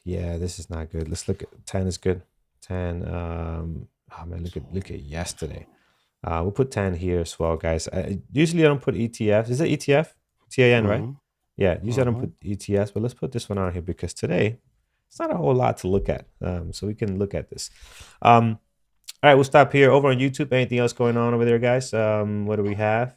Yeah, this is not good. Let's look at TAN is good. TAN. Oh man, look at yesterday. We'll put 10 here as well, guys. Usually I don't put ETFs. Is it ETF? TAN, right? Mm-hmm. Yeah, usually I don't Mm-hmm. put ETFs, but let's put this one on here because today it's not a whole lot to look at. So we can look at this. All right, we'll stop here. Over on YouTube, anything else going on over there, guys? What do we have?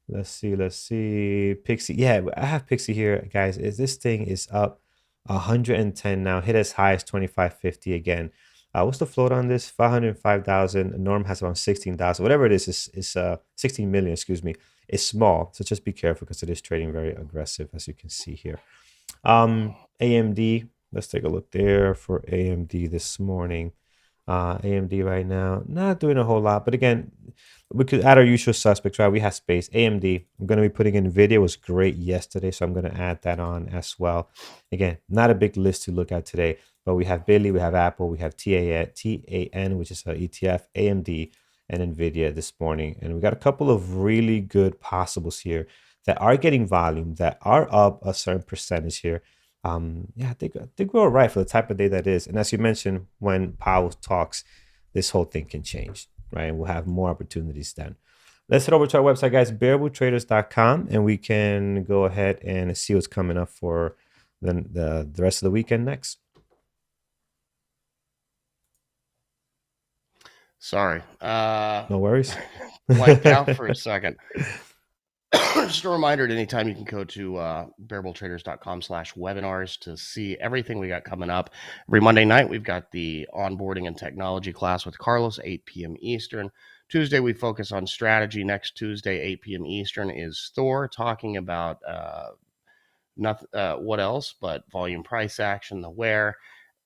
Let's see. Pixie. Yeah, I have Pixie here, guys. This thing is up 110 now. Hit as high as 25.50 again. What's the float on this? 505,000. Norm has around 16,000. Whatever it is 16 million, excuse me. It's small, so just be careful because it is trading very aggressive, as you can see here. AMD. Let's take a look there for AMD this morning. AMD right now, not doing a whole lot, but again, we could add our usual suspects, right? We have space. AMD, I'm going to be putting in NVIDIA, was great yesterday, so I'm going to add that on as well. Again, not a big list to look at today, but we have Billy, we have Apple, we have TAN, which is an ETF, AMD, and NVIDIA this morning. And we got a couple of really good possibles here that are getting volume, that are up a certain percentage here. Yeah, I think we're all right for the type of day that is. And as you mentioned, when Powell talks, this whole thing can change, right? And we'll have more opportunities then. Let's head over to our website, guys, bearabletraders.com, and we can go ahead and see what's coming up for the rest of the weekend next. Sorry. No worries. Blanked out for a second. Just a reminder at any time you can go to bearabletraders.com/webinars to see everything we got coming up. Every Monday night, we've got the onboarding and technology class with Carlos, 8 p.m. Eastern. Tuesday, we focus on strategy. Next Tuesday, 8 p.m. Eastern, is Thor talking about what else but volume price action, the where.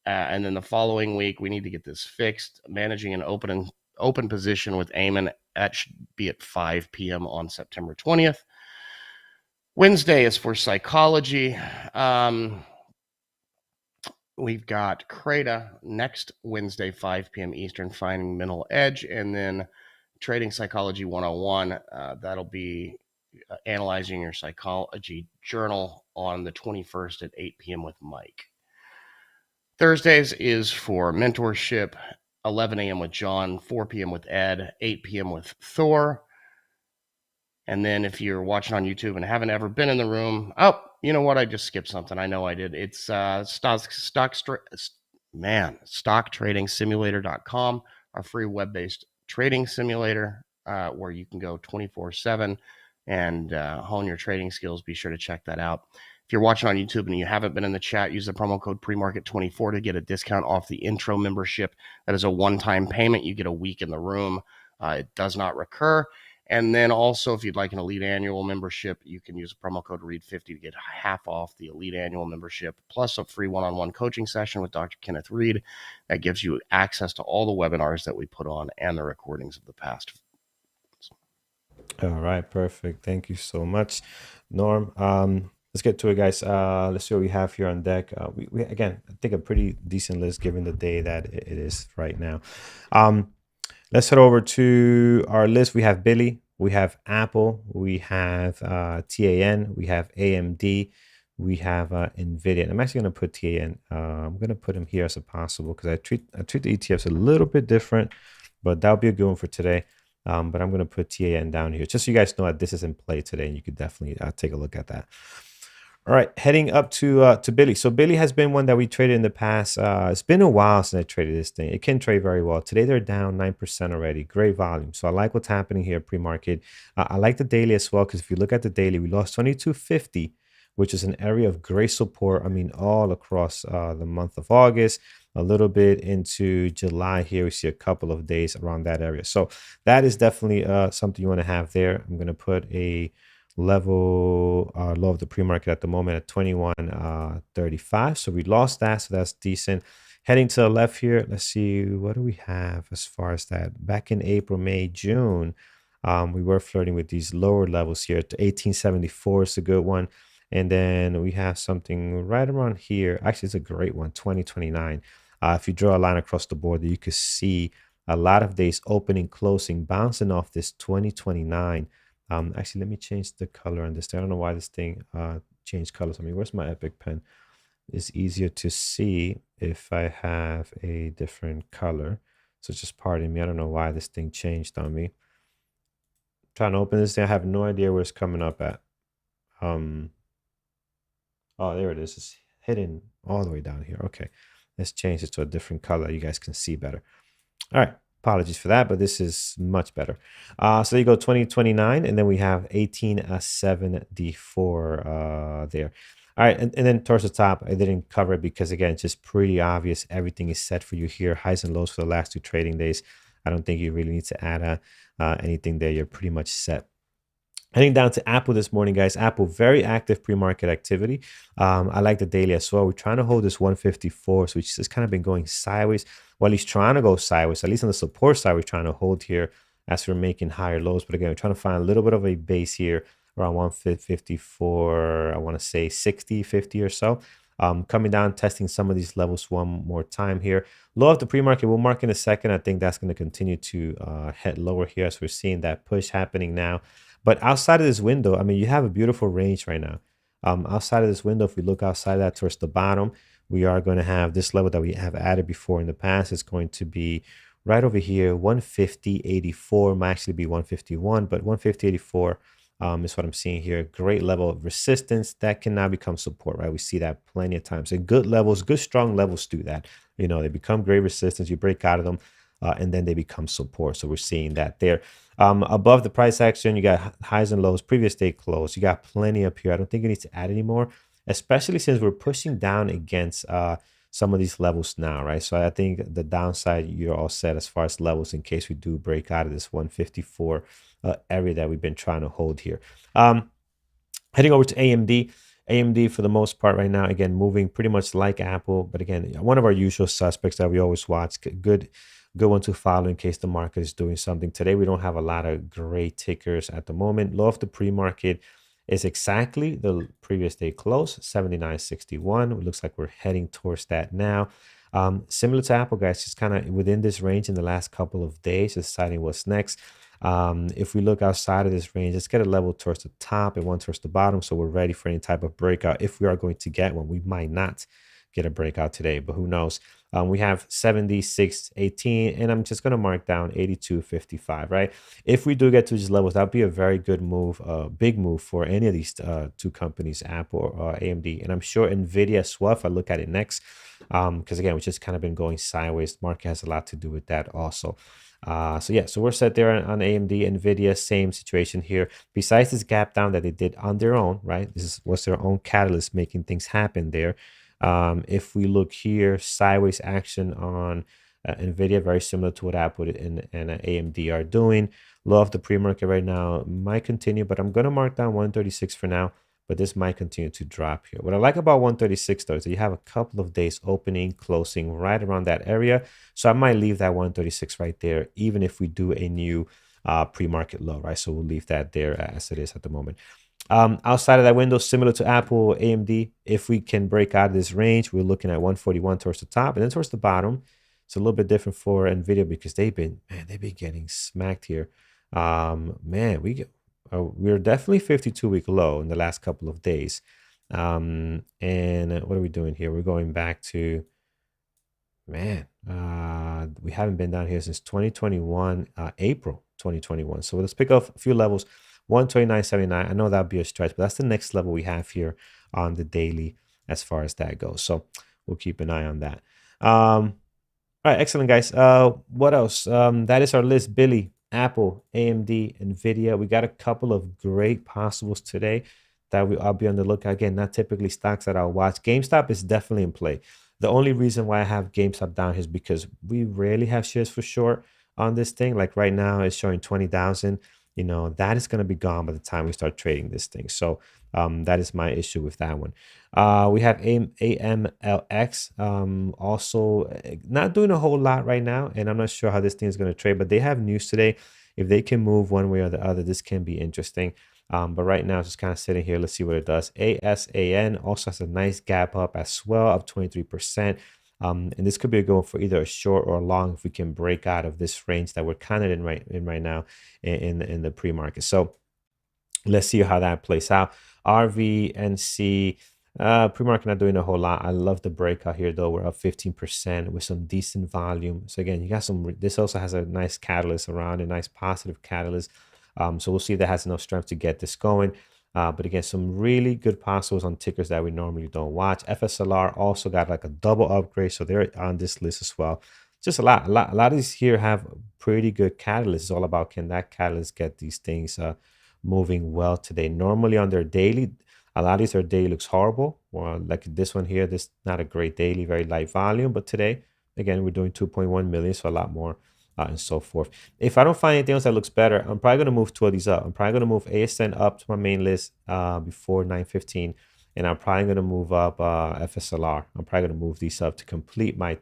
And then the following week, we need to get this fixed. Managing an open position with Eamon. That should be at 5 p.m. on September 20th. Wednesday is for psychology. We've got Creta next Wednesday, 5 p.m. Eastern, finding mental edge. And then Trading Psychology 101. That'll be analyzing your psychology journal on the 21st at 8 p.m. with Mike. Thursdays is for mentorship. 11 a.m. with John, 4 p.m. with Ed, 8 p.m. with Thor. And then if you're watching on YouTube and haven't ever been in the room, oh, you know what? I just skipped something. I know I did. It's stocktradingsimulator.com, our free web-based trading simulator where you can go 24/7 and hone your trading skills. Be sure to check that out. If you're watching on YouTube and you haven't been in the chat, use the promo code PreMarket24 to get a discount off the intro membership. That is a one-time payment. You get a week in the room. It does not recur. And then also, if you'd like an Elite Annual membership, you can use the promo code READ50 to get half off the Elite Annual membership, plus a free one-on-one coaching session with Dr. Kenneth Reed. That gives you access to all the webinars that we put on and the recordings of the past. All right, perfect. Thank you so much, Norm. Let's get to it, guys. Let's see what we have here on deck. We again, I think a pretty decent list given the day that it is right now. Let's head over to our list. We have Billy, we have Apple, we have TAN, we have AMD, we have NVIDIA. And I'm actually going to put TAN. I'm going to put him here as a possible because I treat the ETFs a little bit different, but that'll be a good one for today. But I'm going to put TAN down here just so you guys know that this is in play today, and you could definitely take a look at that. All right, heading up to Billy. So Billy has been one that we traded in the past. It's been a while since I traded this thing. It can trade very well. Today they're down 9% already. Great volume. So I like what's happening here pre-market. I like the daily as well because if you look at the daily, we lost 22.50, which is an area of great support. I mean, all across the month of August, a little bit into July here. We see a couple of days around that area. So that is definitely something you want to have there. I'm going to put a level low of the pre-market at the moment at 21.35. So we lost that, so that's decent. Heading to the left here, let's see, what do we have as far as that? Back in April, May, June, we were flirting with these lower levels here. 1874 is a good one. And then we have something right around here. Actually, it's a great one, 2029. If you draw a line across the board, you could see a lot of days opening, closing, bouncing off this 2029. Actually, let me change the color on this thing. I don't know why this thing changed colors. I mean, where's my Epic pen? It's easier to see if I have a different color. So just pardon me. I don't know why this thing changed on me. Trying to open this thing. I have no idea where it's coming up at. Oh, there it is. It's hidden all the way down here. Okay. Let's change it to a different color. You guys can see better. All right. Apologies for that, but this is much better. So you go 2029, and then we have 1874 there. All right, and then towards the top, I didn't cover it because, again, it's just pretty obvious. Everything is set for you here. Highs and lows for the last 2 trading days. I don't think you really need to add anything there. You're pretty much set. Heading down to Apple this morning, guys. Apple, very active pre-market activity. I like the daily as well. We're trying to hold this 154, so it's just kind of been going sideways. Well, he's trying to go sideways, at least on the support side, we're trying to hold here as we're making higher lows. But again, we're trying to find a little bit of a base here around 154, I want to say 60, 50 or so. Coming down, testing some of these levels one more time here. Low of the pre-market, we'll mark in a second. I think that's going to continue to head lower here as we're seeing that push happening now. But outside of this window, I mean, you have a beautiful range right now. Outside of this window, if we look outside that towards the bottom, we are going to have this level that we have added before in the past. It's going to be right over here, 150.84, might actually be 151, but 150.84 is what I'm seeing here. Great level of resistance that can now become support, right? We see that plenty of times. And good levels, good strong levels do that. You know, they become great resistance. You break out of them, and then they become support. So we're seeing that there. Above the price action, you got highs and lows, previous day close. You got plenty up here. I don't think you need to add anymore, especially since we're pushing down against some of these levels now, right? So I think the downside, you're all set as far as levels in case we do break out of this 154 area that we've been trying to hold here. Heading over to AMD. AMD, for the most part right now, again, moving pretty much like Apple. But again, one of our usual suspects that we always watch. Good one to follow in case the market is doing something. Today, we don't have a lot of great tickers at the moment. Low of the pre-market is exactly the previous day close, 79.61. It looks like we're heading towards that now. Similar to Apple, guys, just kind of within this range in the last couple of days, deciding what's next. If we look outside of this range, let's get a level towards the top and one towards the bottom, so we're ready for any type of breakout. If we are going to get one, we might not get a breakout today, but who knows. We have 76.18, and I'm just going to mark down 82.55, right? If we do get to these levels, that'd be a very good move, big move for any of these two companies, Apple or AMD. And I'm sure NVIDIA as well, if I look at it next, because again, we've just kind of been going sideways. The market has a lot to do with that also. So yeah, so we're set there on AMD, NVIDIA, same situation here. Besides this gap down that they did on their own, right? This was their own catalyst making things happen there. If we look here, sideways action on NVIDIA, very similar to what Apple and AMD are doing. Low of the pre-market right now might continue, but I'm going to mark down 136 for now, but this might continue to drop here. What I like about 136 though is that you have a couple of days opening, closing right around that area. So I might leave that 136 right there, even if we do a new pre-market low, right? So we'll leave that there as it is at the moment. Outside of that window, similar to Apple, AMD, if we can break out of this range, we're looking at 141 towards the top, and then towards the bottom. It's a little bit different for NVIDIA because they've been getting smacked here. We're definitely 52-week low in the last couple of days. And what are we doing here? We're going back to, we haven't been down here since 2021, April 2021. So let's pick up a few levels. 129.79. I know that'd be a stretch, but that's the next level we have here on the daily as far as that goes. So we'll keep an eye on that. All right, excellent, guys. What else? That is our list. Billy, Apple, AMD, NVIDIA. We got a couple of great possibles today that I'll be on the lookout. Again, not typically stocks that I'll watch. GameStop is definitely in play. The only reason why I have GameStop down is because we rarely have shares for short on this thing. Like right now, it's showing 20,000. You know, that is going to be gone by the time we start trading this thing. So that is my issue with that one. We have AMLX, also not doing a whole lot right now, and I'm not sure how this thing is going to trade, but they have news today. If they can move one way or the other, this can be interesting. But right now, it's just kind of sitting here. Let's see what it does. ASAN also has a nice gap up as well, up 23%. And this could be a goal for either a short or a long if we can break out of this range that we're kind of in right now in the pre-market. So let's see how that plays out. RVNC, Pre-market not doing a whole lot. I love the breakout here though. We're up 15% with some decent volume. So again, you got some. This also has a nice catalyst around, a nice positive catalyst. So we'll see if that has enough strength to get this going. But again, some really good possibles on tickers that we normally don't watch. FSLR also got like a double upgrade, so they're on this list as well. Just a lot of these here have pretty good catalysts. It's all about, can that catalyst get these things moving well today? Normally on their daily, a lot of these, their daily looks horrible. Well, like this one here, this not a great daily, very light volume. But today, again, we're doing 2.1 million, so a lot more and so forth. If I don't find anything else that looks better, I'm probably going to move two of these up. I'm probably going to move ASN up to my main list before 9:15. And I'm probably going to move up FSLR. I'm probably going to move these up to complete my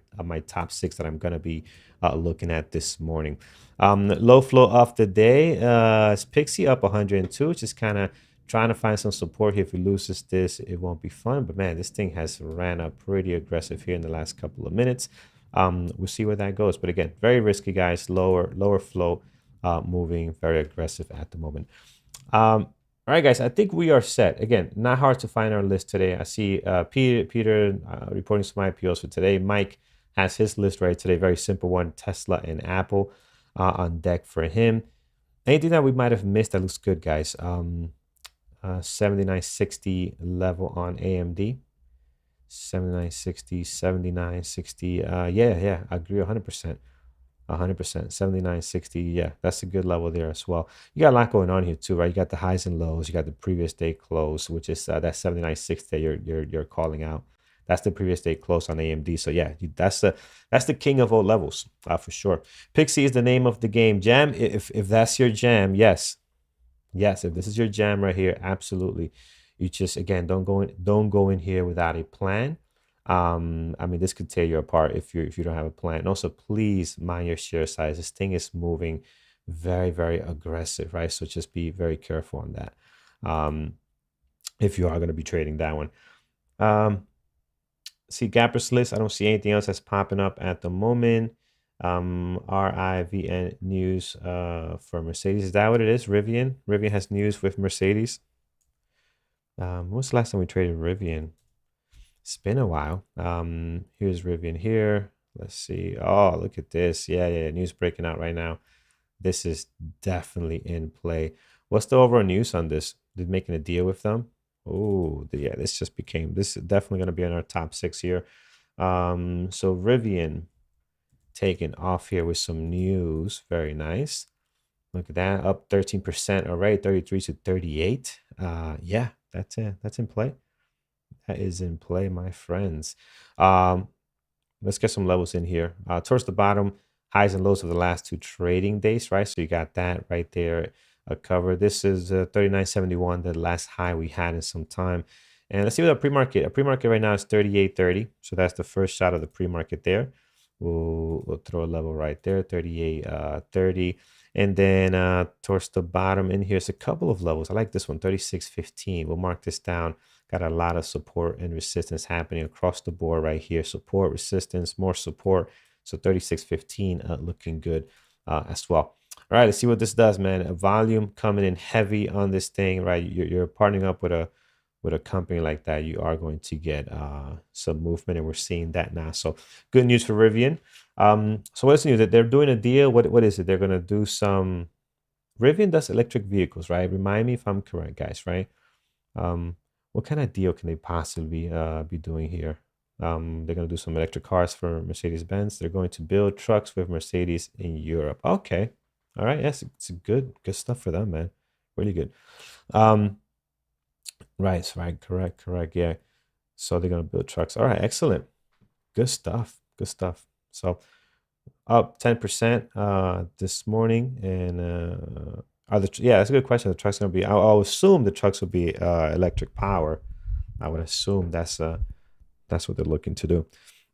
top 6 that I'm going to be looking at this morning. Low flow of the day is Pixie up 102, just kind of trying to find some support here. If it loses this, it won't be fun. But man, this thing has ran up pretty aggressive here in the last couple of minutes. We'll see where that goes. But again, very risky, guys. Lower flow, moving very aggressive at the moment. All right, guys, I think we are set. Again, not hard to find our list today. I see Peter reporting some IPOs for today. Mike has his list right today. Very simple one, Tesla and Apple on deck for him. Anything that we might have missed that looks good, guys? 79.60 level on AMD. 79.60, 79.60. Yeah, I agree 100%. 100%, 79.60. Yeah, that's a good level there as well. You got a lot going on here too, right? You got the highs and lows. You got the previous day close, which is that 79.60 that you're calling out. That's the previous day close on AMD. So yeah, that's the king of all levels for sure. Pixie is the name of the game. Jam, if that's your jam, yes, if this is your jam right here, absolutely. You just, again, don't go in here without a plan. I mean, this could tear you apart if you don't have a plan. And also, please mind your share size. This thing is moving very, very aggressive, right? So just be very careful on that. If you are going to be trading that one. See gappers list. I don't see anything else that's popping up at the moment. RIVN news for Mercedes. Is that what it is? Rivian has news with Mercedes. When was the last time we traded Rivian? It's been a while. Here's Rivian here. Let's see. Oh, look at this. Yeah, news breaking out right now. This is definitely in play. What's the overall news on this? Did making a deal with them? Oh, yeah, this is definitely going to be in our top 6 here. So Rivian taking off here with some news. Very nice. Look at that, up 13% already, 33 to 38. Yeah, that's it. That's in play. That is in play, my friends. Let's get some levels in here. Towards the bottom, highs and lows of the last 2 trading days, right? So you got that right there covered. This is 39.71, the last high we had in some time. And let's see what our pre-market. Our pre-market right now is 38.30. So that's the first shot of the pre-market there. We'll throw a level right there, 38.30. And then towards the bottom in here is a couple of levels. I like this one, 36.15. We'll mark this down. Got a lot of support and resistance happening across the board right here. Support, resistance, more support. So 36.15 looking good as well. All right, let's see what this does, man. A volume coming in heavy on this thing, right? You're partnering up with a company like that, you are going to get some movement, and we're seeing that now. So good news for Rivian. So what's new? That they're doing a deal. What is it? They're going to do some. Rivian does electric vehicles, right? Remind me if I'm correct, guys, right? What kind of deal can they possibly be doing here? They're going to do some electric cars for Mercedes-Benz. They're going to build trucks with Mercedes in Europe. Okay. All right. Yes, it's good stuff for them, man. Really good. Right. Correct. Yeah. So they're going to build trucks. All right. Excellent. Good stuff. So up 10% this morning. And that's a good question. The truck's going to be, I'll assume the trucks will be electric power. I would assume that's what they're looking to do.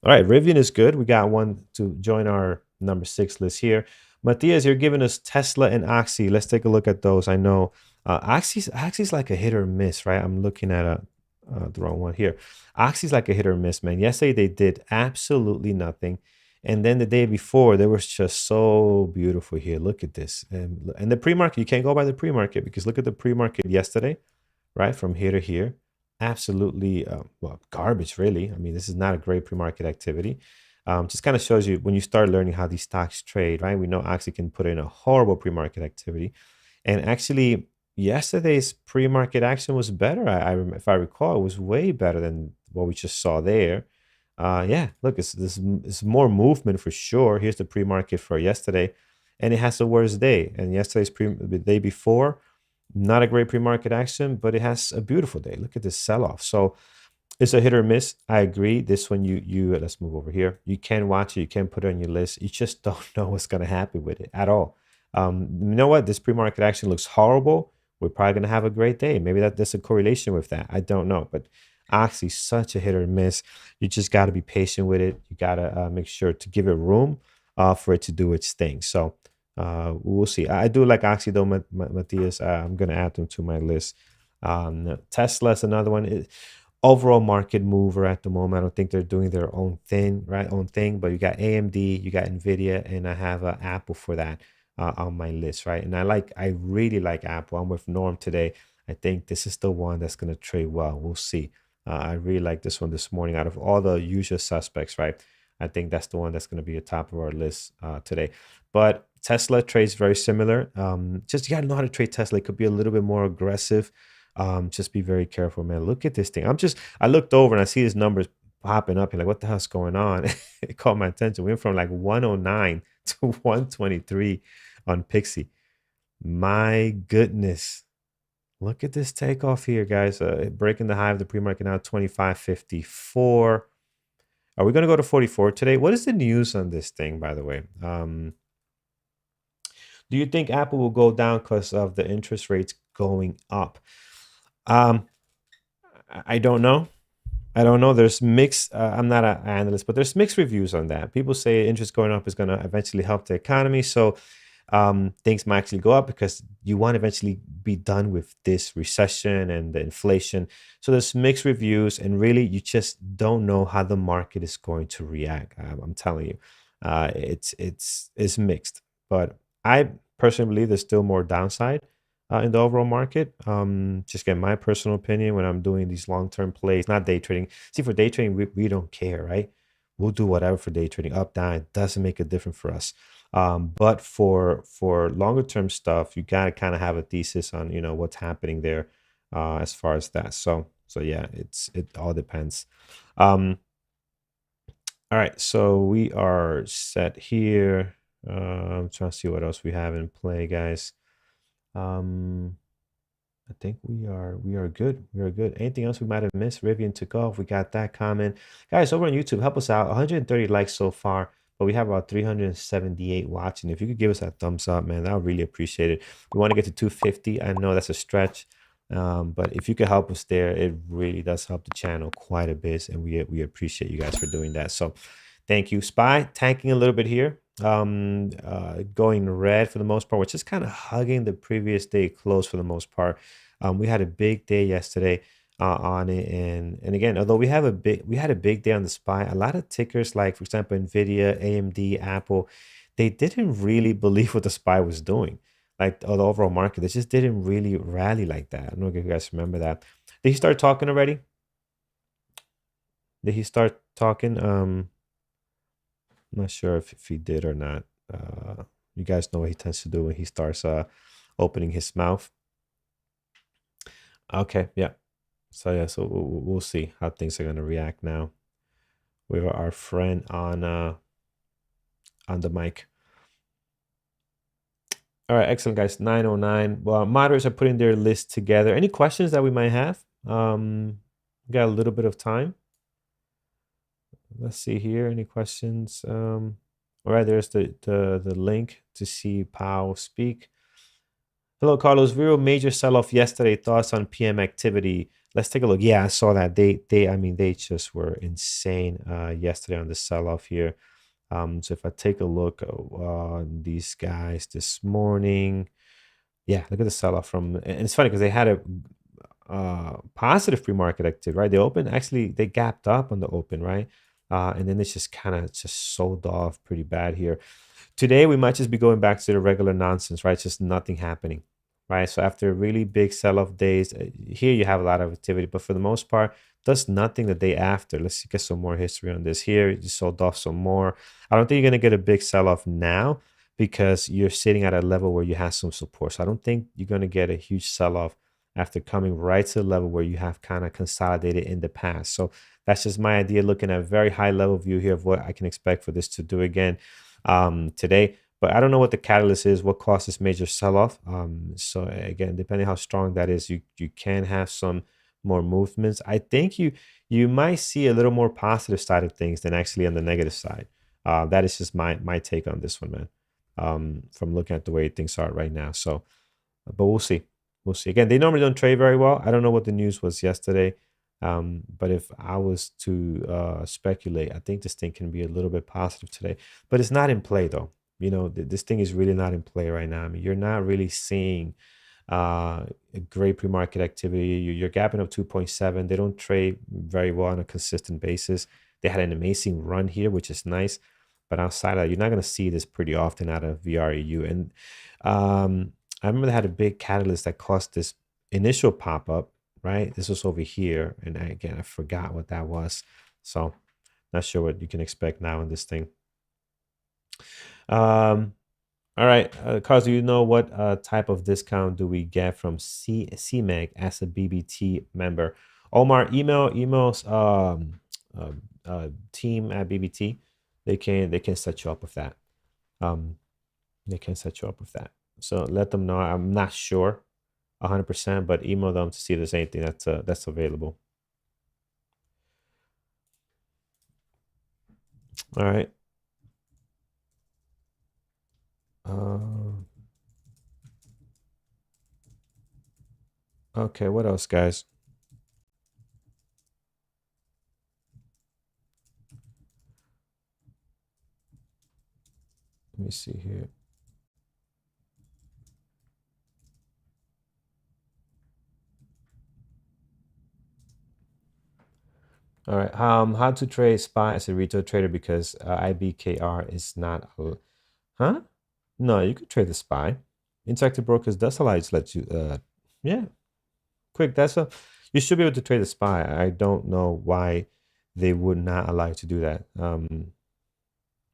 All right. Rivian is good. We got one to join our number 6 list here. Matthias, you're giving us Tesla and Oxy. Let's take a look at those. I know Oxy's like a hit or miss, right? I'm looking at the wrong one here. Oxy's like a hit or miss, man. Yesterday they did absolutely nothing, and then the day before they was just so beautiful here. Look at this, and the pre-market. You can't go by the pre-market because look at the pre-market yesterday, right? From here to here, absolutely well, garbage, really. I mean, this is not a great pre-market activity. Just kind of shows you when you start learning how these stocks trade, right? We know Oxy can put in a horrible pre-market activity. And actually, yesterday's pre-market action was better. If I recall, it was way better than what we just saw there. Yeah, look, it's more movement for sure. Here's the pre-market for yesterday, and it has a worse day. And the day before, not a great pre-market action, but it has a beautiful day. Look at this sell-off. So it's a hit or miss. I agree. This one, you let's move over here. You can watch it. You can put it on your list. You just don't know what's going to happen with it at all. You know what? This pre-market action looks horrible. We're probably going to have a great day. Maybe there's a correlation with that. I don't know. But Oxy, such a hit or miss. You just got to be patient with it. You got to make sure to give it room for it to do its thing. So we'll see. I do like Oxy though, Matthias. I'm going to add them to my list. Tesla's another one. Overall market mover at the moment. I don't think they're doing their own thing, right? Own thing. But you got AMD, you got Nvidia, and I have Apple for that on my list, right? And I really like Apple. I'm with Norm today. I think this is the one that's going to trade well. We'll see. I really like this one this morning. Out of all the usual suspects, right? I think that's the one that's going to be at the top of our list today. But Tesla trades very similar. Just you got to know how to trade Tesla. It could be a little bit more aggressive. Just be very careful, man. Look at this thing. I looked over and I see these numbers popping up. And like, what the hell's going on? It caught my attention. We went from like 109 to 123 on Pixie. My goodness. Look at this takeoff here, guys. Breaking the high of the pre-market now, 25.54. Are we going to go to 44 today? What is the news on this thing, by the way? Do you think Apple will go down because of the interest rates going up? I don't know. There's mixed. I'm not an analyst, but there's mixed reviews on that. People say interest going up is going to eventually help the economy. So things might actually go up because you want to eventually be done with this recession and the inflation. So there's mixed reviews, and really you just don't know how the market is going to react. I'm telling you, it's mixed. But I personally believe there's still more downside in the overall market. Just get my personal opinion when I'm doing these long-term plays, not day trading. See, for day trading, we don't care, right? We'll do whatever for day trading, up, down. It doesn't make a difference for us. But for longer term stuff, you gotta kind of have a thesis on what's happening there as far as that. So yeah, it all depends. All right, so we are set here. I'm trying to see what else we have in play, guys. I think we are good. We are good. Anything else we might have missed? Rivian took off. We got that comment. Guys, over on YouTube, help us out. 130 likes so far, but we have about 378 watching. If you could give us that thumbs up, man, I would really appreciate it. We want to get to 250. I know that's a stretch, but if you could help us there, it really does help the channel quite a bit, and we appreciate you guys for doing that. So thank you. SPY tanking a little bit here. Going red for the most part, which is kind of hugging the previous day close for the most part. We had a big day yesterday on it, and again, although we had a big day on the SPY, a lot of tickers like, for example, Nvidia, AMD, Apple, they didn't really believe what the SPY was doing. Like the overall market, they just didn't really rally like that. I don't know if you guys remember that. Did he start talking already? Did he start talking? I'm not sure if he did or not. You guys know what he tends to do when he starts opening his mouth. Okay, yeah. So yeah, so we'll see how things are gonna react now. We have our friend on the mic. All right, excellent, guys. 9:09. Well, moderators are putting their list together. Any questions that we might have? Got a little bit of time. Let's see here. Any questions? All right, there's the link to see Powell speak. Hello, Carlos. Real major sell-off yesterday. Thoughts on PM activity? Let's take a look. Yeah, I saw that. They just were insane yesterday on the sell-off here. So if I take a look on these guys this morning, yeah, look at the sell-off from. And it's funny because they had a positive pre-market activity, right? They gapped up on the open, right? And then it's just kind of sold off pretty bad here. Today, we might just be going back to the regular nonsense, right? Just nothing happening. right? So after really big sell-off days, here you have a lot of activity, but for the most part, does nothing the day after. Let's get some more history on this here. You sold off some more. I don't think you're going to get a big sell-off now because you're sitting at a level where you have some support. So I don't think you're going to get a huge sell-off after coming right to the level where you have kind of consolidated in the past. So that's just my idea, looking at a very high level view here of what I can expect for this to do again today. But I don't know what the catalyst is, what caused this major sell-off. So again, depending how strong that is, you can have some more movements. I think you might see a little more positive side of things than actually on the negative side. That is just my take on this one, man. From looking at the way things are right now. So, but we'll see. We'll see. Again, they normally don't trade very well. I don't know what the news was yesterday. But if I was to speculate, I think this thing can be a little bit positive today. But it's not in play though. You know, this thing is really not in play right now. I mean, you're not really seeing a great pre-market activity. You're gapping up 2.7. They don't trade very well on a consistent basis. They had an amazing run here, which is nice. But outside of that, you're not going to see this pretty often out of VREU. And I remember they had a big catalyst that caused this initial pop-up, right? This was over here. And again, I forgot what that was. So not sure what you can expect now in this thing. All right, Carlos, do you know what type of discount do we get from CMEG as a BBT member? Omar, emails team at BBT. They can set you up with that. They can set you up with that. So let them know. I'm not sure 100%, but email them to see if there's anything that's available. All right. Okay, what else, guys? Let me see here. All right. How to trade SPY as a retail trader because IBKR is not, huh? No, you could trade the SPY. Interactive Brokers does allow you to let you, yeah, quick. You should be able to trade the SPY. I don't know why they would not allow you to do that.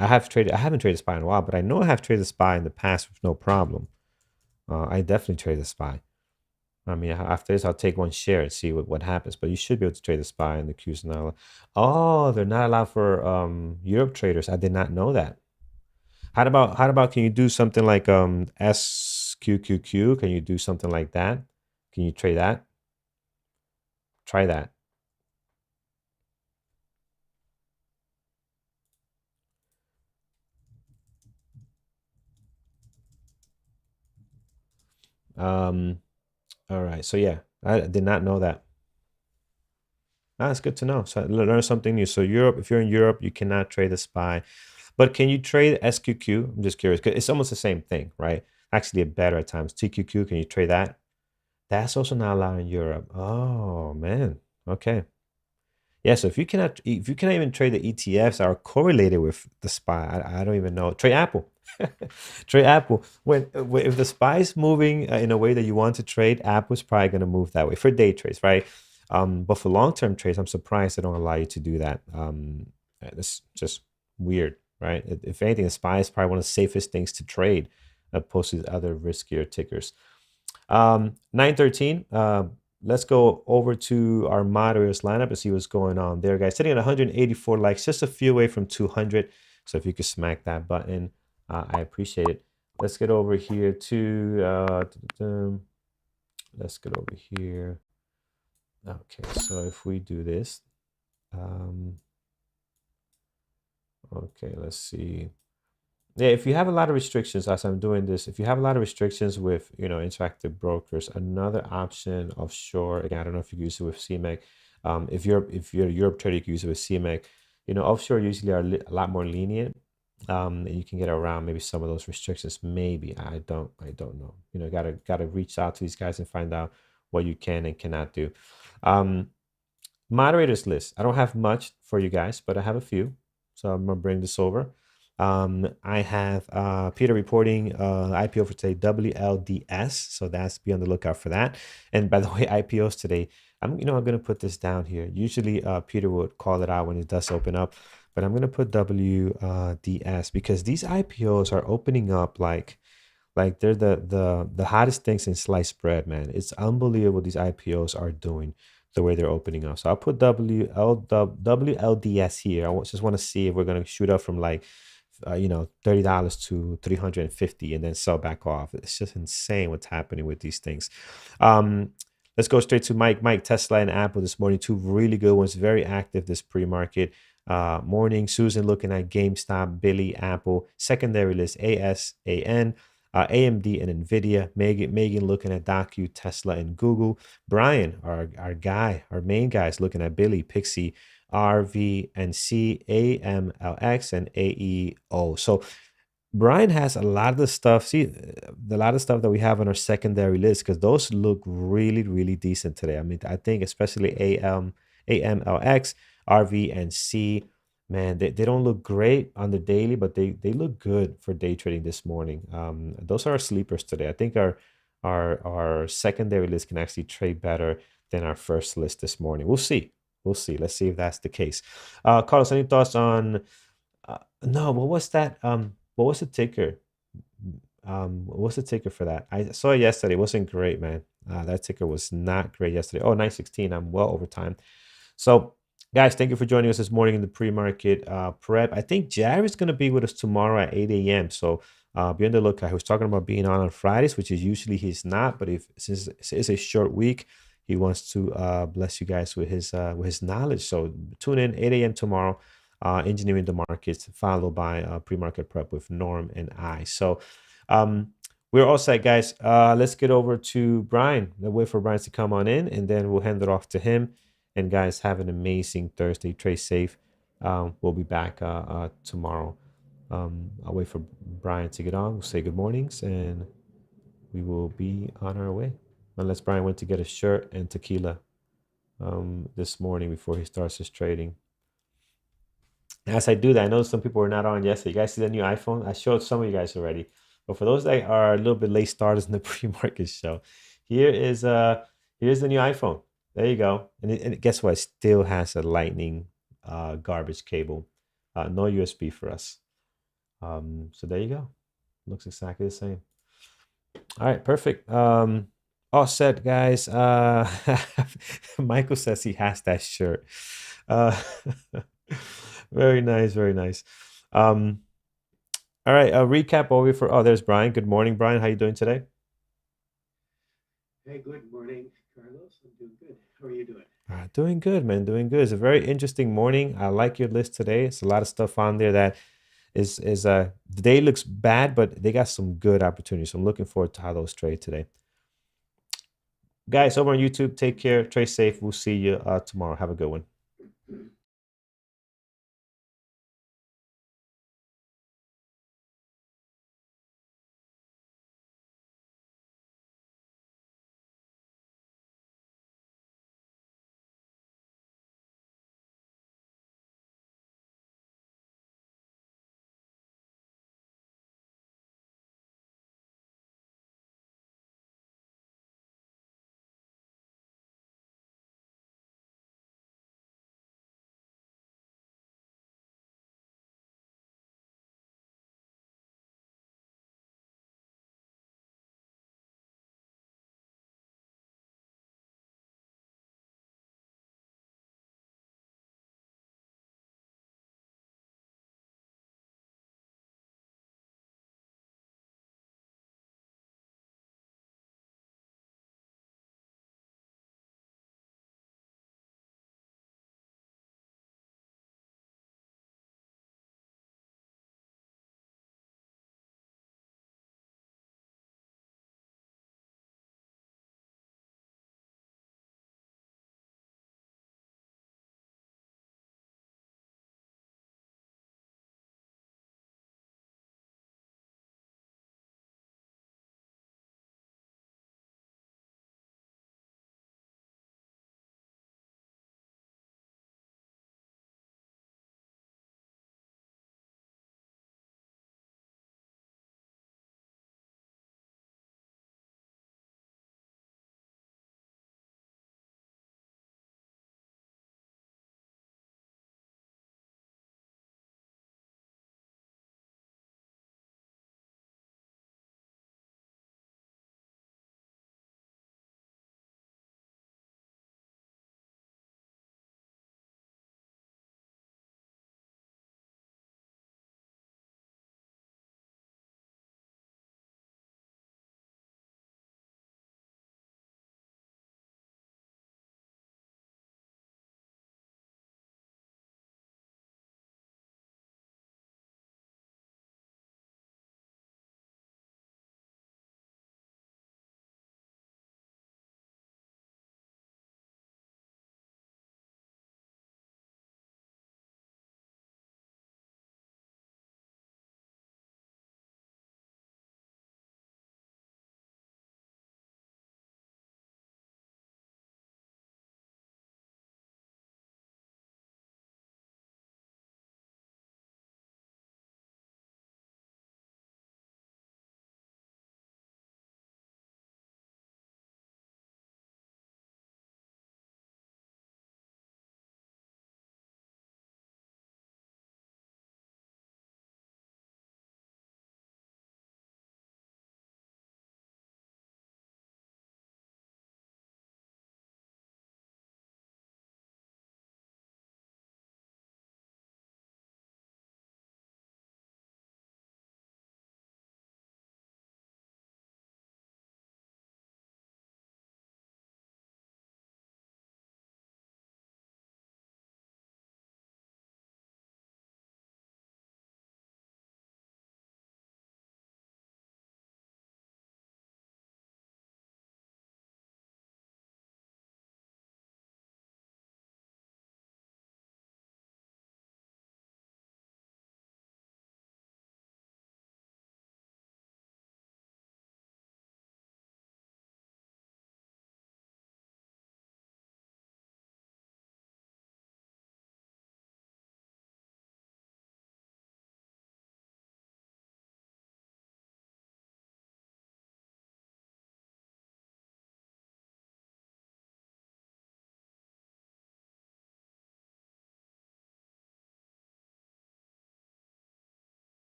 I haven't traded SPY in a while, but I know I have traded SPY in the past with no problem. I definitely trade the SPY. I mean, after this, I'll take one share and see what happens. But you should be able to trade the SPY and the Qs now. Oh, they're not allowed for Europe traders. I did not know that. How about can you do something like SQQQ? Can you do something like that? Can you trade that? Try that. All right. So yeah, I did not know that. That's good to know. So learn something new. So Europe, if you're in Europe, you cannot trade the SPY. But can you trade SQQ? I'm just curious because it's almost the same thing, right? Actually, better at times. TQQ, can you trade that? That's also not allowed in Europe. Oh man. Okay. Yeah. So if you cannot even trade the ETFs that are correlated with the SPY, I don't even know. Trade Apple. Trade Apple. If the SPY is moving in a way that you want to trade, Apple's probably going to move that way for day trades, right? But for long-term trades, I'm surprised they don't allow you to do that. It's just weird, right? If anything, the SPY is probably one of the safest things to trade opposed to other riskier tickers. 913. Let's go over to our moderators lineup and see what's going on there, guys. Sitting at 184 likes, just a few away from 200. So if you could smack that button, I appreciate it. Let's get over here to let's get over here. Okay, so if we do this, okay, let's see. Yeah, if you have a lot of restrictions, as I'm doing this, if you have a lot of restrictions with, interactive brokers, another option offshore, again, I don't know if you use it with CMEG. If you're a Europe trader, you can use it with CMEG. Offshore usually are a lot more lenient. And you can get around maybe some of those restrictions. Maybe I don't know. Gotta reach out to these guys and find out what you can and cannot do. Moderators list. I don't have much for you guys, but I have a few. So I'm gonna bring this over. I have Peter reporting IPO for today, WLDS. So that's be on the lookout for that. And by the way, IPOs today, I'm gonna put this down here. Usually Peter would call it out when it does open up, but I'm gonna put WDS because these IPOs are opening up like they're the hottest things in sliced bread, man. It's unbelievable these IPOs are doing the way they're opening up. So I'll put WLDS here. Just want to see if we're gonna shoot up from like $30 to 350 and then sell back off. It's just insane what's happening with these things. Let's go straight to Mike. Tesla and Apple this morning, two really good ones, very active this pre-market morning. Susan looking at GameStop, Billy, Apple, secondary list ASAN, AMD and Nvidia. Megan looking at Docu, Tesla and Google. Brian, our main guy, is looking at Billy, Pixie, RVNC, AMLX, and AEO. So Brian has a lot of the stuff. See, a lot of stuff that we have on our secondary list because those look really, really decent today. I mean, I think especially AMLX, RV, and C. Man, they don't look great on the daily, but they look good for day trading this morning. Those are our sleepers today. I think our secondary list can actually trade better than our first list this morning. We'll see. Let's see if that's the case. Carlos, any thoughts on? No, what was that? What was the ticker? What was the ticker for that? I saw it yesterday. It wasn't great, man. That ticker was not great yesterday. Oh, 916. I'm well over time. So, guys, thank you for joining us this morning in the pre-market prep. I think Jared is going to be with us tomorrow at 8 a.m. So be on the lookout. He was talking about being on Fridays, which is usually he's not. But since it's a short week, he wants to bless you guys with his knowledge. So tune in 8 a.m. tomorrow. Engineering the markets, followed by pre-market prep with Norm and I. So we're all set, guys. Let's get over to Brian. We'll wait for Brian to come on in, and then we'll hand it off to him. And guys, have an amazing Thursday. Trade safe. We'll be back tomorrow. I'll wait for Brian to get on. We'll say good mornings, and we will be on our way. Unless Brian went to get a shirt and tequila this morning before he starts his trading. As I do that, I know some people were not on yesterday. You guys see the new iPhone? I showed some of you guys already. But for those that are a little bit late starters in the pre-market show, here's the new iPhone. There you go. And guess what? It still has a lightning garbage cable. No USB for us. So there you go. Looks exactly the same. All right, perfect. All set, guys. Michael says he has that shirt. Very nice, very nice. All right, a recap over for. Oh, there's Brian. Good morning, Brian. How you doing today? Hey, good morning, Carlos. I'm doing good. How are you doing? Doing good, man. Doing good. It's a very interesting morning. I like your list today. It's a lot of stuff on there that is the day looks bad, but they got some good opportunities. So I'm looking forward to how those trade today. Guys, over on YouTube, take care. Trade safe. We'll see you tomorrow. Have a good one.